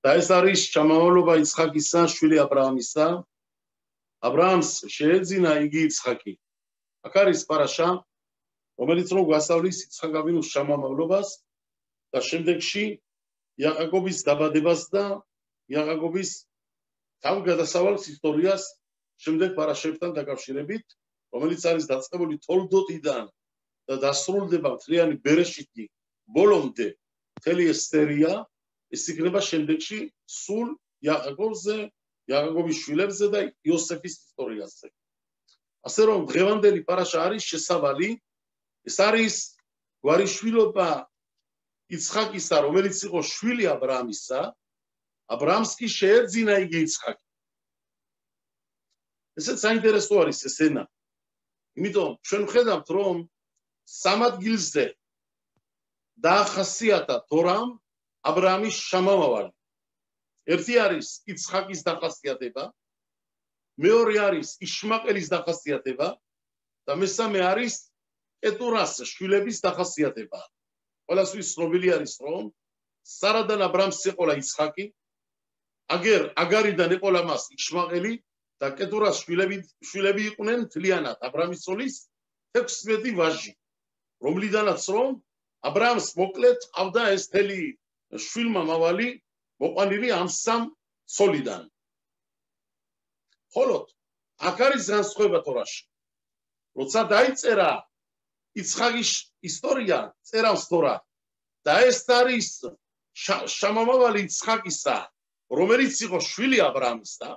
და ეს არის შთამომავლობა იცხაკისა, შვილი აბრაამისა. აბრაამს შეეძინა იგი იცხაკი. აქ არის პარაშა, რომელიც რომ გვასწავლის იცხაკ ავინუს შთამომავლობას და შემდეგში იაკობის დაბადებას და იაკობის თავგადასავალს ისტორიას შემდეგ პარაშებთან დაკავშირებით, რომელიც არის დაწყებული თოლდոտიდან და დასრულდება მთლიანი ბერეშითი ბოლომდე მთელი ეს სერია, ეს იქნება შემდეგში სულ იაკობზე, იაკობის შვილებზე და იოსეფის ისტორიაზე. ასე რომ დღევანდელი პარაშა არის შესავალი, ეს არის გვარიშვილობა იცხაკისა, რომელიც იყო შვილი აბრაამისა, აბრაამს კი შეეძინა იგი იცხაკი. ესეც საინტერესო არის ეს ენა. იმიტომ ჩვენ ვხედავთ, რომ სამ ადგილზე დაახასიათა თორამ აბრაამის შთამომავალი. ერთი არის იცხაკის დახასიათება, მეორე არის იშმაყელის დახასიათება და მესამე არის კეტურას შვილების დახასიათება. ყველასთვის ცნობილი არის, რომ სარადან აბრაამს ეყოლა იცხაკი, აგარიდან ეყოლა მას იშმაყელი და კეტურას შვილები იყვნენ მთლიანად აბრაამის ცოლის 16 ვაჟი, რომლიდანაც რომ აბრაამს მოკლედ ყავდა ეს მთელი შვილმამავალი მოყვანილი ამ სამ ცოლიდან. ხოლო აქ არის განსხვავება თორაში. როცა დაიწერა იცხაკის ისტორია, წერავს თორა და ეს არის შთამომავალი იცხაკისა, რომელიც იყო შვილი აბრაამისა,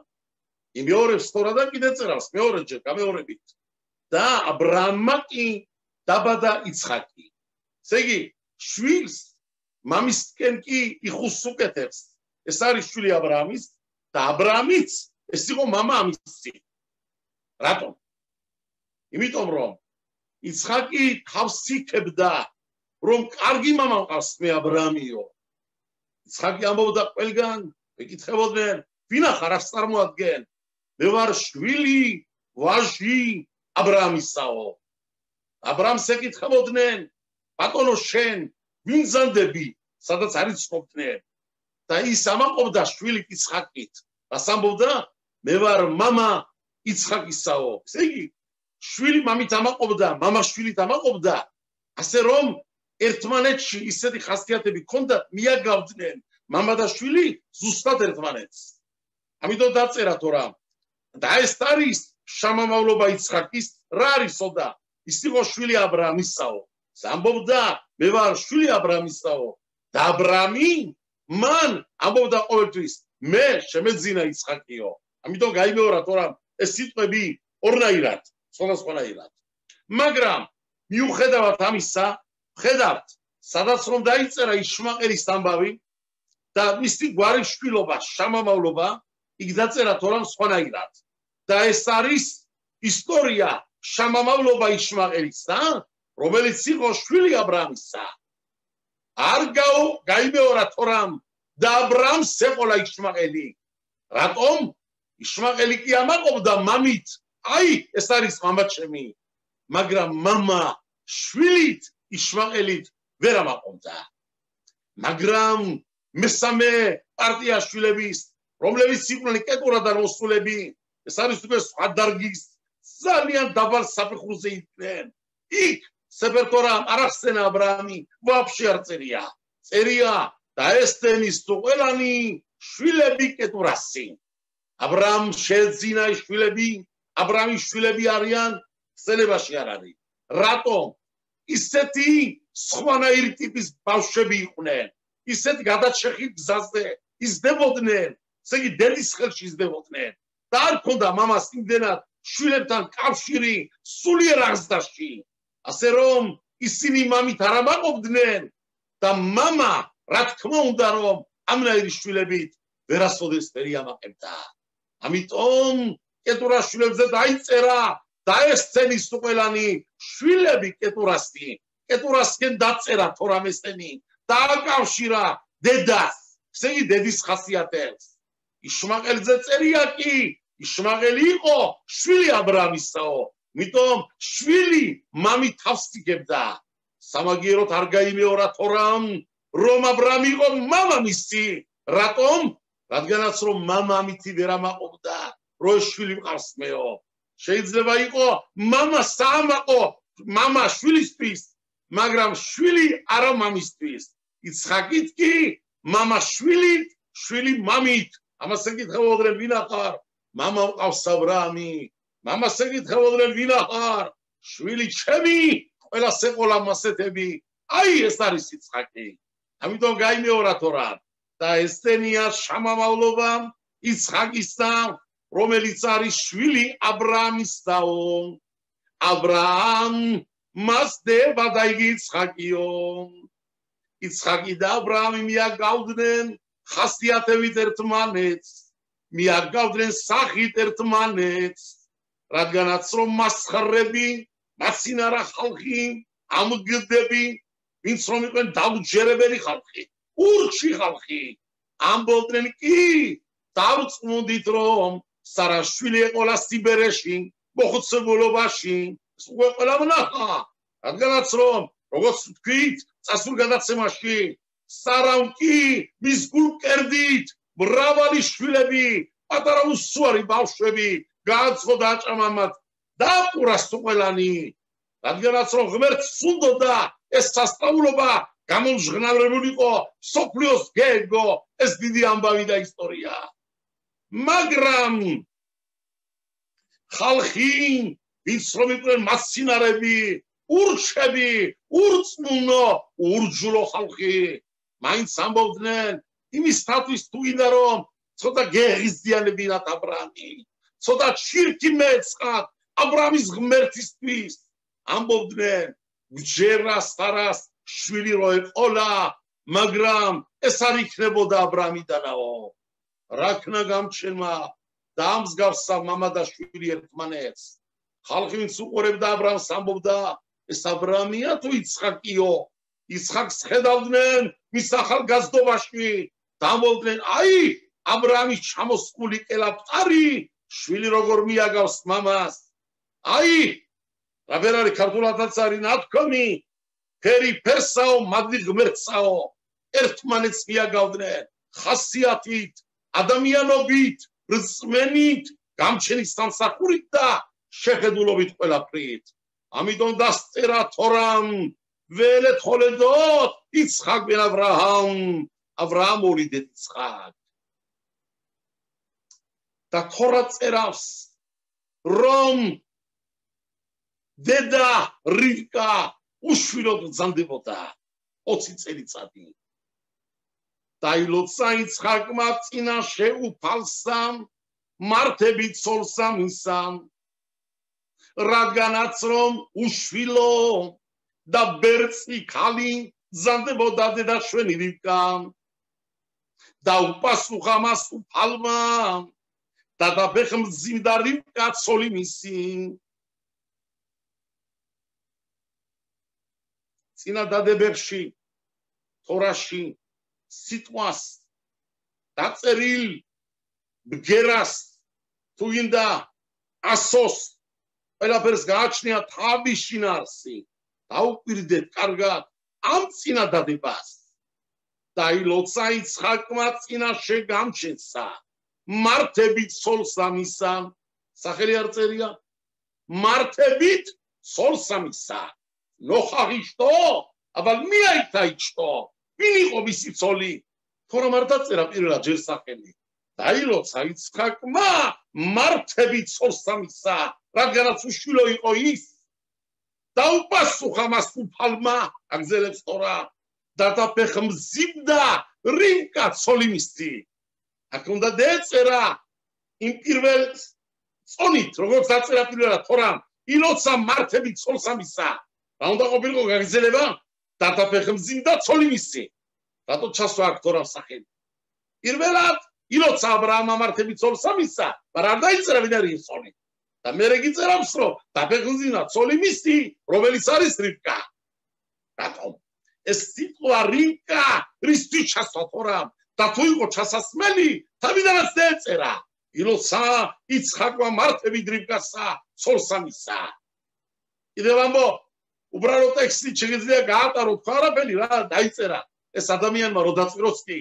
იმეორებს თორა და კიდე წერავს მეორეჯერ გამეორებით და აბრაამმა კი დაბადა იცხაკი. ესე იგი, შვილს მამისკენ კი იხუს უკეთებს. ეს არის შვილი აბრაამის და აბრაამიც ეს იყო მამა ამისი. რატომ? იმიტომ რომ იცხაკი თავს იქებდა, რომ კარგი მამა მყავს მე აბრაამიო. იცხაკი ამბობდა ყველგან, ეკითხებოდნენ, ვინა ხარ, რას წარმოადგენ? მე ვარ შვილი, ვაჟი აბრაამისაო. აბრაამს ეკითხებოდნენ, ბატონო შენ ვინ ზანდები, სადაც არ იცნობდნენ? და ის ამაყობდა შვილი იცხაკით. რას ამბობდა? მე ვარ მამა იცხაკისაო. ესე იგი, შვილი მამით ამაყობდა, მამა შვილით ამაყობდა, ასე რომ ერთმანეთში ისეთი ხასიათები ჰქონდათ, მიაგავდნენ მამა და შვილი ზუსტად ერთმანეთს. ამიტომ დაწერა თორა და ეს არის შთამომავლობა იცხაკის, რა არისო და ის იყო შვილი აბრაამისაო. ამბობდა მე ვარ შვილი აბრაამისაო და აბრაამი მან ამბობდა ყოველთვის მე შემეძინა იცხაკიო. ამიტომ გაიმეორა თორა ეს სიტყვები ორნაირად, სხვადასხვანაირად. მაგრამ მიუხედავად ამისა, ხედავთ, სადაც რომ დაიწერა იშმაყელის ამბავი და მისი გვარის შვილობა, შთამომავლობა, იქ დაწერა თორა სხვანაირად. და ეს არის ისტორია შთამომავლობა იშმაყელისა, რომელიც იყო შვილი აბრაამისა. არ გაიმეორა თორამ და აბრაამს ეყოლა იშმაყელი. რატომ? იშმაყელი კი ამაყობდა მამით. აი, ეს არის მამა ჩემი. მაგრამ მამა შვილით იშმაყელით ვერ ამაყობდა. მაგრამ მესამე პარტია შვილების, რომლებიც იყვნენ კეტურადან მოსულები, ეს არის უკვე სხვა დარგის ძალიან დაბალ საფეხურზე იყვნენ. იქ სეფერ თორამ არ ახსენა აბრაამი, ვაფშე არ წერია. წერია და ესთენის თუ ყველანი შვილები კეტურასი. აბრაამ შეეძინა შვილები, აბრაამის შვილები არიან, ხსენებაში არ არის. რატომ? ისეთი სხვანაირი ტიპის ბავშვები იყვნენ, ისეთ გადაჭრეხილ გზაზე იზრდებოდნენ, ესე იგი დედის ხელში იზრდებოდნენ და არ ქონდა მამას იმდენად შვილებთან კავშირი სულიერ აღზრდაში. ასე რომ ისინი მამით არ ამაყობდნენ და მამა რა თქმა უნდა რომ ამნაირი შვილებით ვერასოდეს ვერ იამაყებდა. ამიტომ კეტურას შვილებზე დაიწერა და ესცენის თუ ყველანი შვილები კეტურასი. კეტურასკენ დაწერა თორამ ესენი და აკავშირა დედას, ესე იგი დედის ხასიათებს. იშმაყელზე წერია კი, იშმაყელი იყო შვილი აბრაამისაო. მიტომ შვილი მამით თავს იგებდა. სამაგიეროდ არ გაიმეორა თორამ რომ აბრაამი იყო მამამისი რატომ? რადგანაც რომ მამამითი ვერ ამაყობდა, რომ შვილი მყავს მეო. შეიძლება იყო მამა საამაყო მამა შვილისთვის, მაგრამ შვილი არა მამისთვის. იცხაკით კი მამა შვილით, შვილი მამით. ამას ეკითხებოდნენ ვინ ახარ? მამა მყავს აბრაამი. მამას ეკითხებოდნენ ვინ ახარ? შვილი ჩემი, ყველას ეყოლა მასეთები. აი ეს არის იცხაკი. ამიტომ გაიმეორა თორა და ესენია შამამავლობა იცხაკისთან, რომელიც არის შვილი აბრაამისთაო. აბრაამ მას დევა და იგი იცხაკიო. იცხაკი და აბრაამი მიაგავდნენ ხასიათებით ერთმანეთს, მიაგავდნენ სახით ერთმანეთს, რადგანაც რომ მასხრები, მასინარა ხალხი, ამგდები, ვინც რომ იყვნენ დაუჯერებელი ხალხი, ურჩი ხალხი, ამბობდნენ კი დავწმუნდით რომ სარაშვილი ეყოლა სიბერეში, მოხუცებულობაში, უკვე ყველა ვნახა, რადგანაც რომ როგორც თქვით, წასულ გადაცემაში, სარამ კი მის გულმკერდით მრავალი შვილები, პატარა უსუარი ბავშვები გააცხოდა აჭამამად დააყურა სულყველანი, რადგანაც რომ ღმერთს სუნდოდა ეს სასწაულობა გამომჟღნავრებულიყო სოფლიოს გეგო, ეს დიდი ამბავი და ისტორია. მაგრამ ხალხი, ვინც რომ იყვნენ მასცინარები, ურჩები, ურწმუნო, ურჯულო ხალხი, მაინც ამბობდნენ იმისათვის თუ გინდა რომ ცოტა გეღიზიანებინათ აბრაამი, ცოტა შირქი მეწყათ აბრაამის ღმერთისთვის, ამბობდნენ ჯერას თარას შვილი რო ეყოლა, მაგრამ ეს არ იქნებოდა აბრაამიდანაო. რა ქნა გამჩენმა დაამსგავსა მამა და შვილი ერთმანეთს. ხალხი ვინც უყურებდა აბრაამს ამბობდა ეს აბრაამია თუ იცხაკიო. იცხაკს ხედავდნენ მის ახალგაზრდობაში და ამბობდნენ აი აბრაამის ჩამოსყული კელაპტარი შვილი როგორ მიაგავს მამას. აი რა ვერ არის ქართულადაც არის ნათქვამი ფერი ფერსაო მაგდი ღმერთსაო. ერთმანეთს მიაგავდნენ ხასიათით, ადამიანობით, რწმენით, გამჩენის სამსახურით და შეხედულობით ყველაფრით. ამიტომ დასწერა თორამ ველეთ ხოლედოთ იცხაკ ბენ აბრაამ, აბრაამ ოლიდეთ იცხაკ. და თორა წერავს რომ დედა რიბკა უშვილოდ ბრძანდებოდა 20 წელიწადი. დაილოცა იცხაკმა წინაშე უფალსა მართებით ცოლსა მისა, რადგანაც რომ უშვილო და ბერწი ქალი ბრძანდებოდა დედაშვენი რიბკა. და უპასუხა მას უფალმა და დაფეხმძიმდა რიბკა ცოლი მისი. წინადადებებში, თორაში სიტყვას დაწერილ ბგერას თუ გინდა ასოს ყველაფერს გააჩნია თავის შინაარსი. დაუკვირდეთ კარგად ამ წინადადებას. დაილოცა იცხაკმა წინაშე გამჩენსა მართებით ცოლსა მისა. სახელი არ წერია. მართებით ცოლსა მისა. ნოხაღი შტო, აბალ მიაიтай შტო. ვინ იყო მისი ცოლი? თორემ არ დაწერა პირველად ჯერ სახელი. დაილოცა იცხაკმა მართებით ცოლსა მისა, რადგანაც უშვილო იყო ის. დაუპასუხა მას უფალმა, აგზელებს თორა, და დაფეხმძიმდა რიბკა ცოლი მისი. აქ უნდა დაეწერა იმ პირველ წონით, როგორც დაწერა პირველად თორამ, ილოცა მართებით ცოლსა მისა. რა უნდა ყოფილიყო გაგრძელება? და დაფეხმძიმდა ცოლი მისი. რატო ჩასვა აქ თორამ სახელი? პირველად ილოცა აბრაამ მართებით ცოლსა მისა, მაგრამ არ დაიწერა ვინ არის ეს ცოლი. და მერე გიწერავს რომ დაფეხმძიმდა ცოლი მისი, რომელიც არის რიბკა. რატომ? ეს სიტყვა რიბკა რისთვის ჩასვა თორამ და თუ იყო ჩასასმელი, თავიდანაც დაეწერა. ილოცა იცხაკმა მართებით რიბკასა ცოლსა მისა. კიდევ ამბობ, უბრალოდ ტექსტი შეიძლება გაატაროთ, ხო არაფერი რა დაიწერა. ეს ადამიანმა რო დაწეროს კი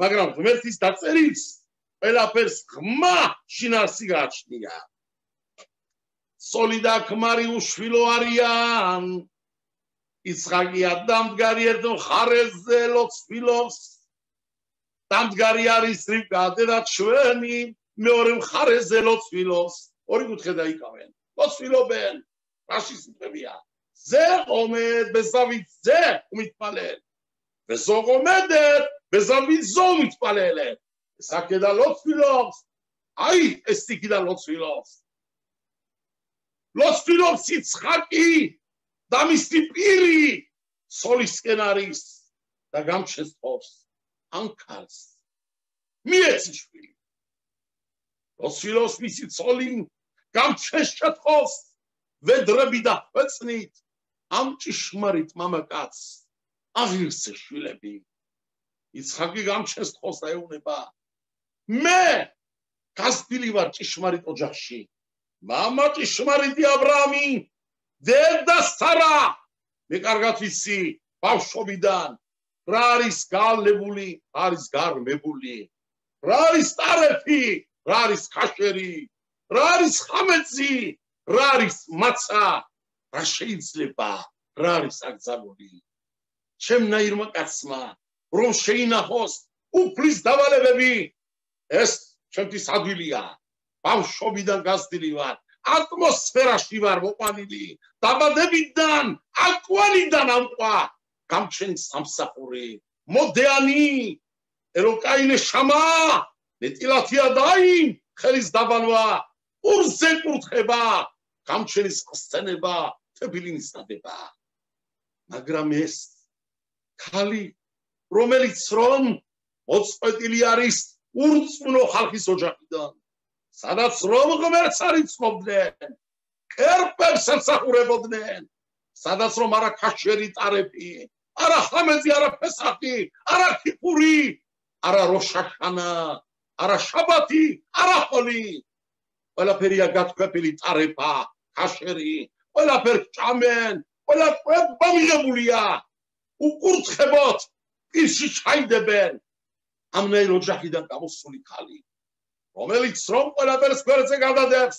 მაგრამ ღმერთის დაწერილს ყველაფერს ღმა შინაარსი გააჩნია. სოლი და ქმარი უშვილო არიან, იცხაკია დამდგარი ერთ მხარეზე ლოცვილობს, დამდგარი არის რიბკა დედა ჩვენი, მეორე მხარეზე ლოცვილობს, ორი კუთხე დაიკავენ, ლოცვილობენ, რაში სიმღერია? ზე ომედ ბეზავით ზე უმიტყალენ, ბეზოგომედეთ ბეზავით ზო უმიტყალელენ. საკედა ლოცვილობს, აი ეს იქიდან ლოცვილობს. ლოცვილობს იცხაკი და მისი პირი სოლისკენ არის და გამჩეს თავს ანკალს მიეცი შვილი. ლოცვილობს მისი ცოლი გამჩეს თავს ვედრები და ხვეწნით ამ ჭიშმარიტ მამაკაცს აღირსე შვილები. იცხაკი გამჩეს თავს და ეუბნება მე გასდილი ვარ ჭიშმარიტ ოჯახში. მამა ჭიშმარიტი აბრაამი, დედა სარა. მე კარგად ვიცი ბავშვობიდან რა არის გალებული, რა არის გარმებული, რა არის ტარეფი, რა არის ქაშერი, რა არის ხამეცი, რა არის მაცა, რა შეიძლება, რა არის აკრძალული. ჩემნაირმა კაცმა რომ შეინახოს უფლის დავალებები, ეს ჩემთვის ადვილია. ბავშვობიდან გასდილი ვარ, ატმოსფეროში ვარ მოყვანილი, დაბადებიდან, აკვანიდან ამყვა, გამჩენი სამსახური, მოდიანი, ეროკაინე შამა, ნეტილათია დაიმ, ხელის დაბანვა, ურზე კურთხება, გამჩენის ხსენება, თებილინის დადება. მაგრამ ეს ქალი, რომელიც რომ მოწყვეტილი არის ურწმუნო ხალხის ოჯახიდან, სადაც რომ ღმერთს არ იცნობდნენ, კერპებს ემსახურებოდნენ, სადაც რომ არა ქაშერი ტარეფი, არა ხამეცი, არა ფესახი, არა ქიფური, არა როშაშანა, არა შაბათი, არა ხოლი. ყველაფერია გათქვეფილი ტარეფა, ქაშერი, ყველაფერს ჭამენ, ყველა კვება მიღებულია. უკურთხებოთ, პირში ჩაიდებენ. ამნაირ ოჯახიდან გამოსული ქალი, რომელიც რომ ყველაფერს გვერდზე გადადებს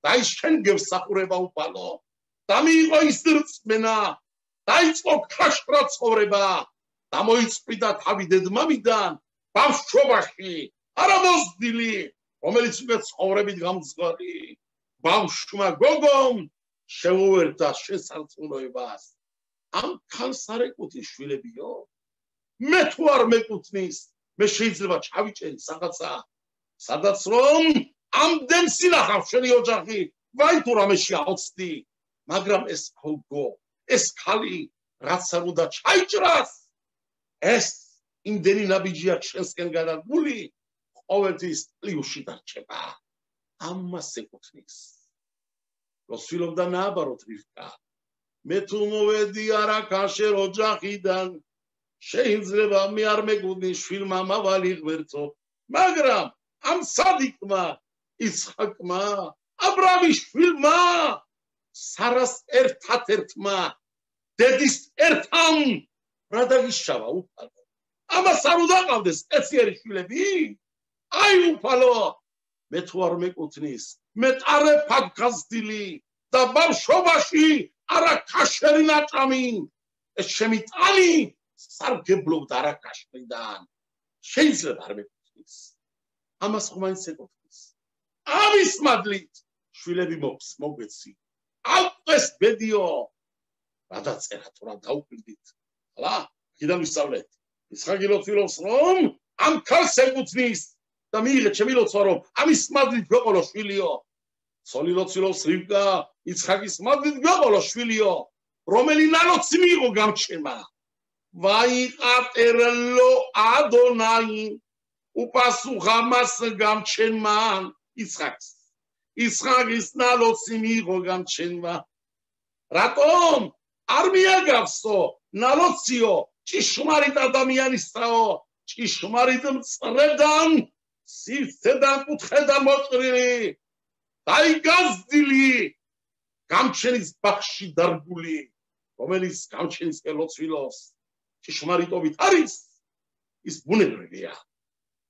და ის შენგებს სახურება უფალო და მიიღო ის რწმენა, დაიწყო ქაშრა ცხოვრება და მოიწვიდა თავი დედმამიდან ბავშვობაში, არა მოზრდილი, რომელიც უკვე ცხოვრებით გამძღარი. ბავშვმა გოგომ შეუერთდა შესარწმუნოებას. ამ ქალს არ ეკუთვნის შვილებიო? მე თუ არ მეკუთვნის, მე შეიძლება ჩავიჭერი რაღაცა, სადაც რომ ამდენ სინახავს შენი ოჯახი, ვაი თუ რამეში აოცდი, მაგრამ ეს გოგო, ეს ქალი, რაც არ უნდა ჩაიჭრას, ეს იმდენი ნაბიჯია ჩვენსკენ გადადგმული, ყოველთვის პლიუსში დარჩება. ამას ეკუთვნის. როსვილობდა ნააბაროთ რიბკა. მე თუ მოვედი არა ქაშერ ოჯახიდან, შეიძლება მე არ მეგუძნის შვილმა მავალი ღმერთო, მაგრამ ამ სადიკმა, იცხაკმა, აბრამის შვილმა, სარას ერთადერთმა, დედის ერთამ რა დაგიშავა უფალო. ამას არ უნდა ყავდეს სპეციერი შვილები? აი უფალო, მე თუ არ მეკუთვნის, მე ტარეფად გასდილი და ბავშვობაში არა ქაშერი ნაჭამი, ეს ჩემი ტანი სარგებლობდა არა ქაშრიდან. შეიძლება არ მეკუთვნის, ამას ხომაინც ეკუთვნის. ამის მადლით შვილები მოგვეცი. აკვეს ბედიო, რა დაწერა თუ რა დაუკვირდით. ხლა, კიდევ ვისწავლეთ. იცხაკი ლოცვილობს რომ ამ ქალს ეკუთვნის და მიიღეთ ჩემი ლოცვა რომ ამის მადლით გვეყოლო შვილიო. ცოლი ლოცვილობს რიბკა, იცხაკის მადლით გვეყოლო შვილიო, რომელი ნალოცი მიიღო გამჩენმა. ვაიყატერლო ადონაი, უპასუხა მას გამჩენმან იცხაკს. იცხაკის ნალოცი მიიღო გამჩენმა. რატომ? არ მიაგავსო ნალოციო, ჭიშმარიტ ადამიანისთაო, ჭიშმარიტ მწრედან, სივრცედან, კუთხედან მოჭრილი, დაიგაზდილი, გამჩენის ბაღში დარგული, რომელიც გამჩენისკენ ლოცვილობს, ჭიშმარიტობით არის ის ბუნებრივია.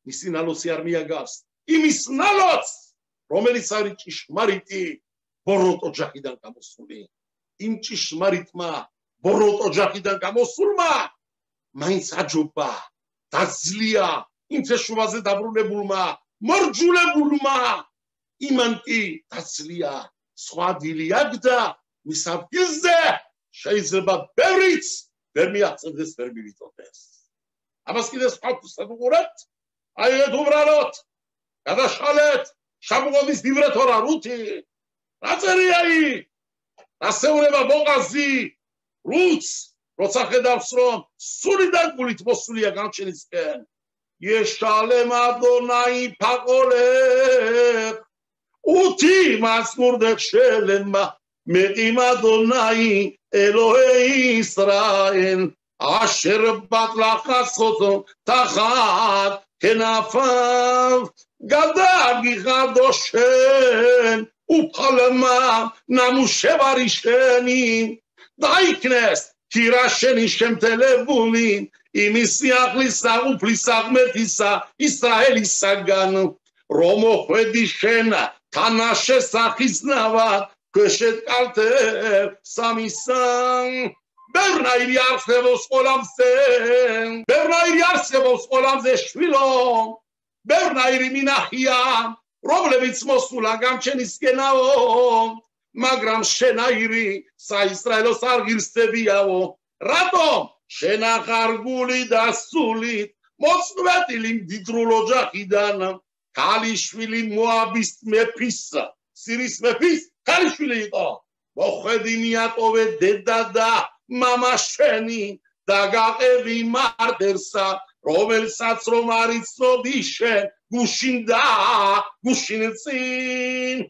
მისი ნალოცი არ მიაგავს იმის ნალოც, რომელიც არის ჭიშმარიტი ბოროტ ოჯახიდან გამოსული. იმ ჭიშმარიტმა ბოროტ ოჯახიდან გამოსულმა მაინც აჯობა დაძლია იმ თეშუვაზე დაბრუნებულმა მორჯულებულმა იმან კი დაძლია სხვა დილი აგდა მის ადგილზე შეიძლება ბევრიც ვერ მიაღწევდეს ვერ მივიწოდეს. ამას კიდე სხვა ვუყურებთ, აი უბრალოდ გადაშალეთ შაბუღოდის დივრეთორა რუთი რა წერია იქ ასეულება მოყაზი რუც როცა ხედავს რომ სულიდან გულით მოსულია გამჩენისკენ Yeshalem Adonai Pakolech Uti Masmurdek Shelema Me'im Adonai Elohei Israel Asher bat lachasot tachat kenafav Gadar gichadoshen Upalema namushevarisheni Daiknes Kirasheni shem televulin Imisiachlisa uplisa metisa Israelis sagan Romo Fedishena Tanashe Sakisnava Keshet Kalte Samisan Bernairi Arsevos Olamse Bernairi Arsevos Olamse Shvilom Bernairi Minahia Roblevitz Mosula Gamcheniskenao Magram Shenairi Sa Israelos Argirsteviao Radom Shenacharguli dasuli Motsvetili Didrul ojachidan Kalishvili Moabist mepisa Siris mepis Kalishvili ito Mochediniatove dedada Mama Sheni Dagaevi mardersa Rovelsats romaritso dishen Gushinda Gushinitsin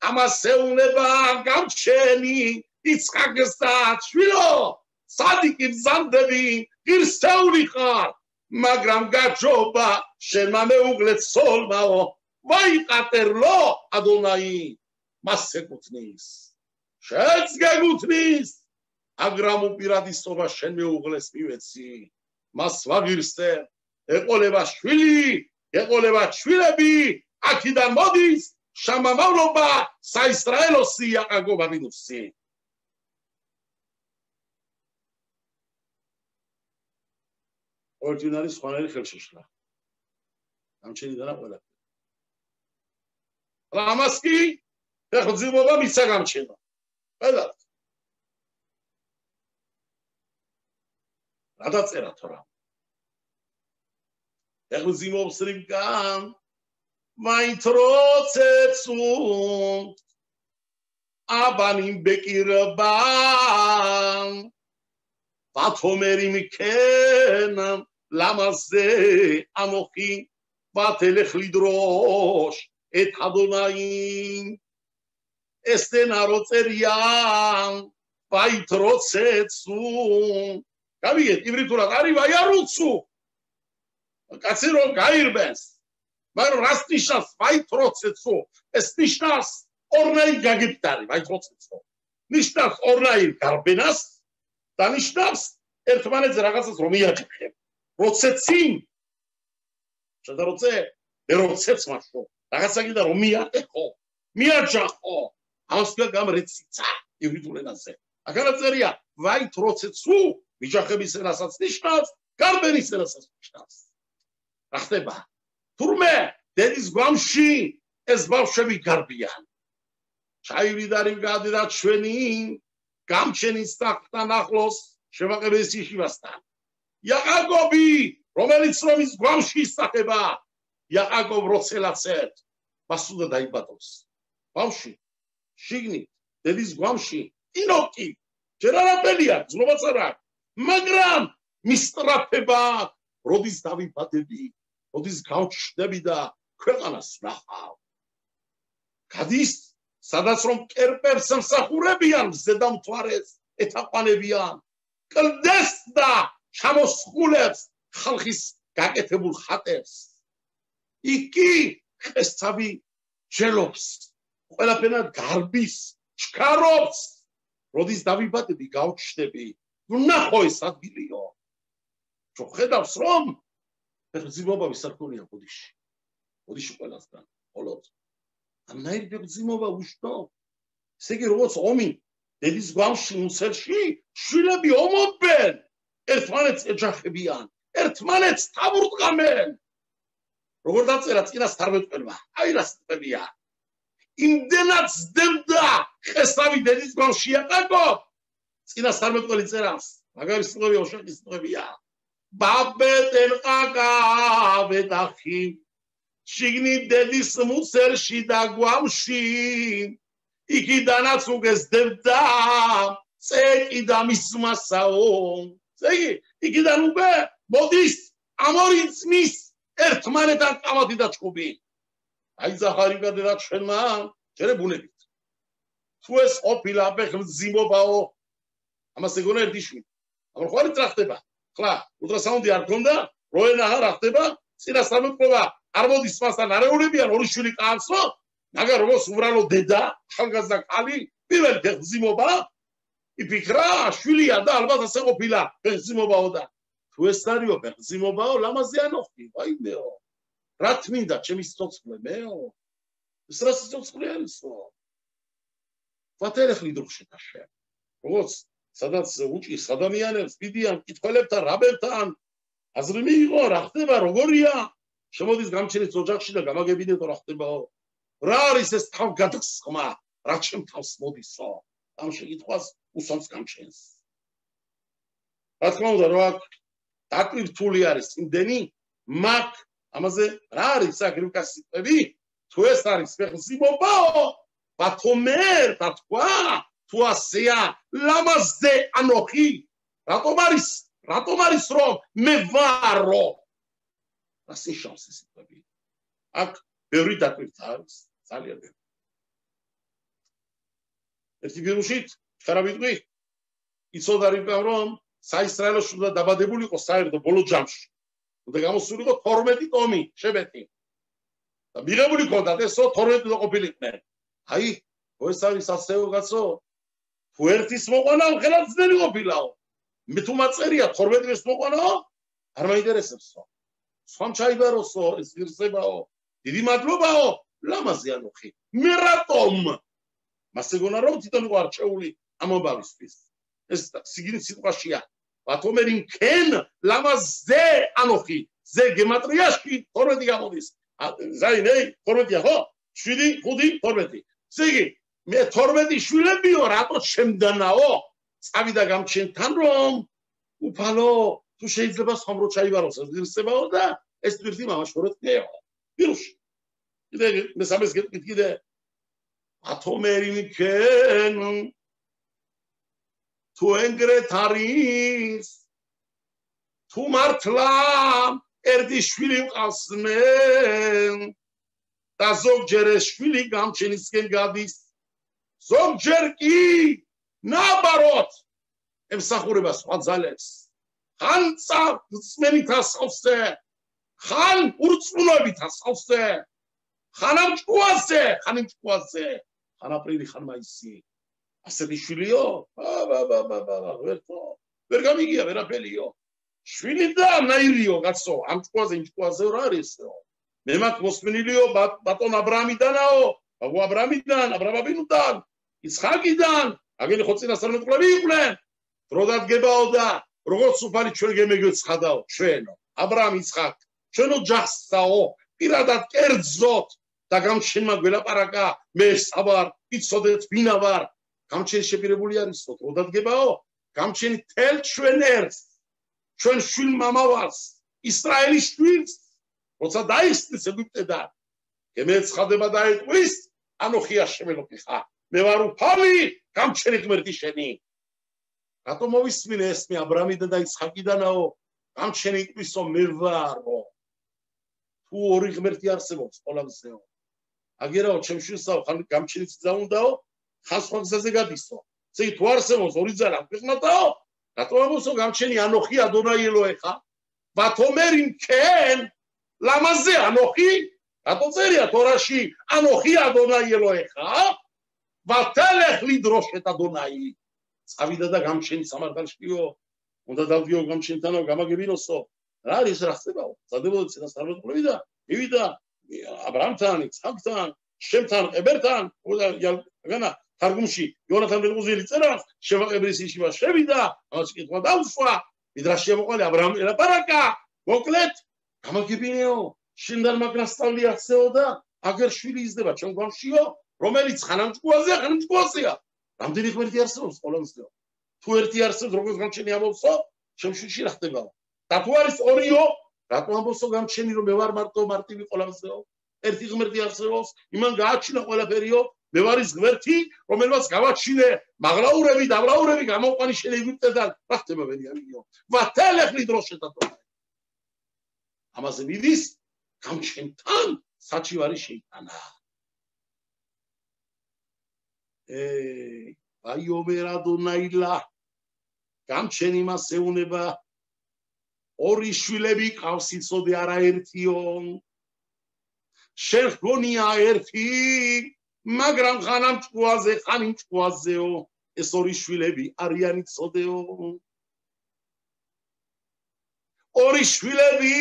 Amaseuneba Gamcheni Itzchakestat Shvilo Sadikim Zandevi Girseuli Khar Magram Gajoba Shemame Uglet Solmao Vaikaterlo Adonai Masekutnis Shetzgegutnis Agramu Piradisoba Sheme Ugles Pivetsi Masvagirste Ekoleva Shvili Ekoleva Shvilebi Akidan Modis Shamamavloba Sa Israelosi Yakagoba Vinusi Ordinary სხვანაირი ხელშეშლა. გამჩენიდან ყველა. ამას კი ეხლძიმობა მისცა გამჩენა. ყველა. რა დაწერა თორა? ეხლძიმობს რიგან მაინტროცეცუ აბანიმ ბეკირბან ბათომერი მიქენამ Lamaze Anochi Vatelech Lidrosh Et Adonai Estenarotzeria Vaitrotzetsu Gaviet Ivritura Gari Vayarutsu Katsiro Gairbes Mar Rastishas Vaitrotzetsu Estishnas Ornai Gagiptari Vaitrotzetsu Nishtas Ornai Garbenas Tanishtas Ertmanets Ragasas Romiatikhe Procetsim. Šta roce? Procets mašo. Ragazza da Romia eko. Mia jaho. Auska gam retsica. Ivitulena-ზე. Akarazeria, vai procetsu. Mijahebis eraსაც ნიშნავს, გარბენის eraსაც ნიშნავს. რა ხდება? თურმე დედის გვამში ეს ბავშვები გარბიან. ჩაივიდარი გადადა ჩვენი გამჩენის ტახტთან ახლოს შევაყებეს იშივასთან. Яакоби, რომელიც რომ ის გვამში ისახება, Яаков როცელაცეთ, მასუდა დაიბადოს. ბავში, შიგნით, დედის გვამში, ინოკი, ჯერ არაფერია, ძნობაც არ აქვს, მაგრამ მისტრაფება, როდის დავიბადები, როდის გავჩნდები და ქვეყანას ნახავ. გადის, სადაც რომ კერპებს მსახურებიან, ზედამთვარეს ეთაყვანებიან, კლდეს და ჩამოსხულებს ხალხის გაკეთებულ ხატებს. Iki ხესთავი ჯელობს, ყველაფერად გარბის, ჩქარობს. როდის დავიბადები, გავჩნდები, ნუ ნახო ეს ადგილიო. ხედავს რომ ბერძიმობა ვის არ ქონია ბოდიში. ბოდიში ყველასთან. მხოლოდ ამნაირი ბერძიმობა უშნო. ესე იგი როგორც ომი დედის გვამში მუსელში შვილები ომობენ. ერთმანეთს ეჯახებიან. ერთმანეთს თავურტყამენ. როგორ დაწერა წინას 12 წელმა. აი რა სტებია. იმდენად ზდებდა ხესავი დედის გვამში აყაკო. წინას 12 წელი წერავს. მაგარი სიტყვები ოშაკის სიტყვებია. ბაბეტენ ყაკა ვეტახი შიგნი დედის მუსელში და გვამში იქიდანაც უგესდებდა წეკი და მისმასაო. ზეგი იქიდან უკვე მოდის ამორი ძმის ერთმანეთთან ყამათი და ჭუბი. აი ზახარიკა და ჩვენმა ჯერე ბუნებით. თუ ეს ყოფილა ბერძიმობაო ამას ეგონა ერთი შვილი. მაგრამ ხო არის რა ხდება? ხლა ულტრასაუნდი არ ქონდა, როენა არ ხდება, წინასწარმეტყობა არ მოდის მასთან არეულებიან ორი შვილი კაცო, მაგრამ როგორც უბრალო დედა, ახალგაზრდა კალი, პირველი ბერძიმობა იფიქრა, შვილია და ალბათ ასე ყოფილა ბერძიმობაო და თუ ეს არისო ბერძიმობაო, ლამაზი ანოხი, ვაიმეო. რა თმინდა ჩემი სიცოცხლე მეო? ეს რა სიცოცხლე არისო? ვატერეხლი დროშეთაშე. როგორც სადაც უჭის ადამიანებს დიდიან კითხველებთან, რაბებთან აზრი მიიღო, რა ხდება, როგორია? შემოდის გამჩენის ოჯახში და გამაგებინეთო რა ხდებაო? რა არის ეს თავგადსხმა? რა ჩემ თავს მოდისო? ამ შეკითხვას უსვამს გამჩენს. რა თქმა უნდა, რა დაკვირთული არის იმდენი, მაგ ამაზე რა არის აგრიკას სიტყვები? თუ ეს არის ბერძიმობაო, ბათომერ და თქვა თუ ასეა ლამაზზე ანოხი რატომ არის რომ მე ვარო რას ნიშნავს ეს სიტყვები აქ ბევრი დაკვირთა არის ძალიან ბევრი ერთი გერუშით ხარა ვიტყვი იცოდა რომ საისრაელო შუა დაბადებული იყო საერთო ბოლო ჯამში და გამოსულიყო 12 ტომი შებეთი და მიღებული ქონდათ ესო 12 ყოფილიყვნენ აი ეს არის ასეო კაცო თუ ერთის მოყვანა ხელად ძნელი ყოფილაო მე თუ მაწერია 12-ის მოყვანაო არ მაინტერესებსო სხვამ ჩაიბაროსო ეს ღირსებაო დიდი მადლობაო ლამაზი ანოხი მე რატომ მასე გონა რომ თვითონ იყო არჩეული ამობავისთვის ეს სიგნით სიტყვაშია ბათომერი მქენ ლამაზზე ანოხი ზე გემატრიაში 12 გამოდის ზაინეი 12-ია ხო 7 5 12 ზეგი მე 12 შვილებიო რატო შემდანაო წავიდა გამჩენთან რომ უფალო თუ შეიძლება სამრო ჩაიბაროს ღირსებაო და ეს თვირთი მამაშორეთნეო ვირუში კიდე მესამეს გეტყვით კიდე ათომერი მიქენ თუ ენგრეთ არის თუ მართლა ერთი შვილი მყავს მე და ზოგჯერ ეს შვილი გამჩენისკენ გადის ზოგჯერ კი ნაბაროთ ემსახურება სხვა ძალებს ხან წმენით ასავსე ხან ურწმუნოებით ასავსე ხან ამჭკუაზე ხან აპრილი ხან მაისი ასეთი შვილიო ვერ გამიგია ვერაფერიო შვილი და ნაირიო კაცო ამჭკუაზე იმჭკუაზე რა არისო მე მაგ მოსმენილიო ბატონ აბრამიდანაო ბაბუ აბრამიდან აბრამაბინუდან ისხაკიდან აგენი ხო წინასწარმეტყველები იყვნენ დრო დადგებაო და როგორც უფალი ჩვენ გემეგვეცხადაო ჩვენო აბრამ ისხაკ ჩვენო ჯახსაო პირადად კერძოთ და გამჩენმა გველაპარაკა მე საბარ იცოდეთ ვინა ვარ გამჩენი შეპირებული არისო დრო დადგებაო გამჩენი თელ ჩვენ ერთს ჩვენ შვილ მამავარს ისრაელის შვილს როცა დაიხსნის ეგვიპტედან გემეცხადება და ეტყვის ანოხია შემელოქი ხარ მე ვარ უფალი გამჩენი ღმერთი შენი რატომ მოვისმინე ეს მე აბრამიდან და ისხაკიდანაო გამჩენი იყვისო მე ვარო თუ ორი ღმერთი არსებობს ყველამზეო აგერაო ჩემშვილსაო ხან გამჩენიც დაუნდაო ხან სხვა გზაზე გადისო ესე თუ არსებობს ორი ძალა ქვეყნათაო რატომ ამოსო გამჩენი ანოხი ადონაი ელოეხა ვათომერი მქენ ლამაზე ანოხი რატო წერია თორაში ანოხი ადონაი ელოეხა ვათელეხლი დროშეთ ადონაი წავიდა და გამჩენი სამართალშიო უნდა დავდიო გამჩენთანო გამაგებინოსო რა არის რა ხდებაო? ზადებოდა წინასწარმეტყველები და მივიდა აბრაამთან, ისააკთან, შემთან, ყებერთან, განა თარგუმში იონათან მელუზელი წერას, შევაყებრის ისივა შევიდა, ამას კითხვა დაუშვა, მიდრაში მოყოლე აბრაამ ელაპარაკა, მოკლედ, გამაგებინეო, შენდან მაგრასწავლი ახსეოდა, აგერ შვილი იზრდება ჩვენ გვამშიო, რომელიც ხანამჭკუაზეა, ხანამჭკუაზეა. რამდენი ღმერთი არსებობს ყველასდეო? თუ ერთი არსებობს, როგორც გამჩენი ამბობსო, შემშვიდში რა ხდებაო? და თუ არის ორიო, რატო ამბობსო გამჩენი რომ მე ვარ მარტო მარტივი ყველასდეო? ერთი ღმერთი არსებობს, იმან გააჩინა ყველაფერიო, მე ვარ ის ღმერთი, რომელმაც გავაჩინე მაღლაურები, დავრაურები გამოყვანი შენ ეგვიპტედან, რა ხდება ვერიანიო? ვათელეხლი დროშეთათო. ამაზე მიდის გამჩენთან საჩივარი შეიტანა. აი ომერა დონაილა გამჩენი მას ეუნება ორი შვილები ყავს იცოდე არაერთიო შენ გონია ერთი მაგრამ ხანამჭკუაზე ხანიმჭკუაზეო ეს ორი შვილები არიან იცოდეო ორი შვილები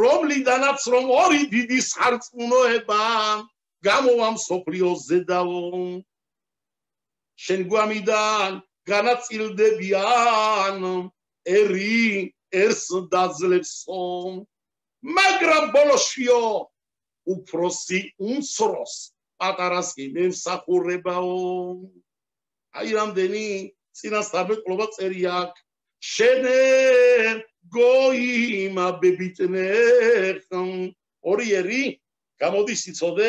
რომლიდანაც რომ ორი დიდი სარწმუნოება გამოვა მსოფლიოზე დავო შენ გვამიდან განაწილდებიან ერი ერს დაძლებსო მაგრამ ბოლოშიო უფროსი უმცროს პატარას იმსახურებაო აი რამდენი წინასწარმეტყველობა წერია აქ შენ გოიმა ბებიტნეხ ორი ერი გამოდის იცოდე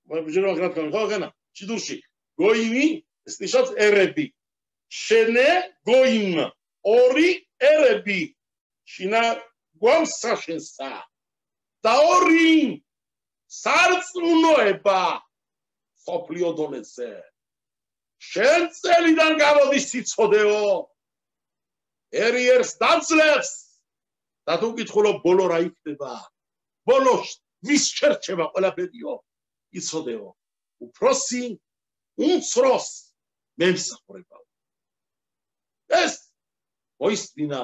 ვაჟერა გრაფკან ხო განა ჩიდურში გოიმი ეს ნიშნავს ერები შენე გოიმ ორი ერები შინა გვამსაშენსა და ორი სარწმუნოება სოფლიო დონეზე შენ წელიდან გამოდის იცოდეო ერიერს დაძლევს და თუ გითხულობ ბოლო რა იქნება ბოლოს ვის შერჩება ყველაფერიო იცოდეო უფროსი უმცროს მემსახურებაო ეს მოისმინა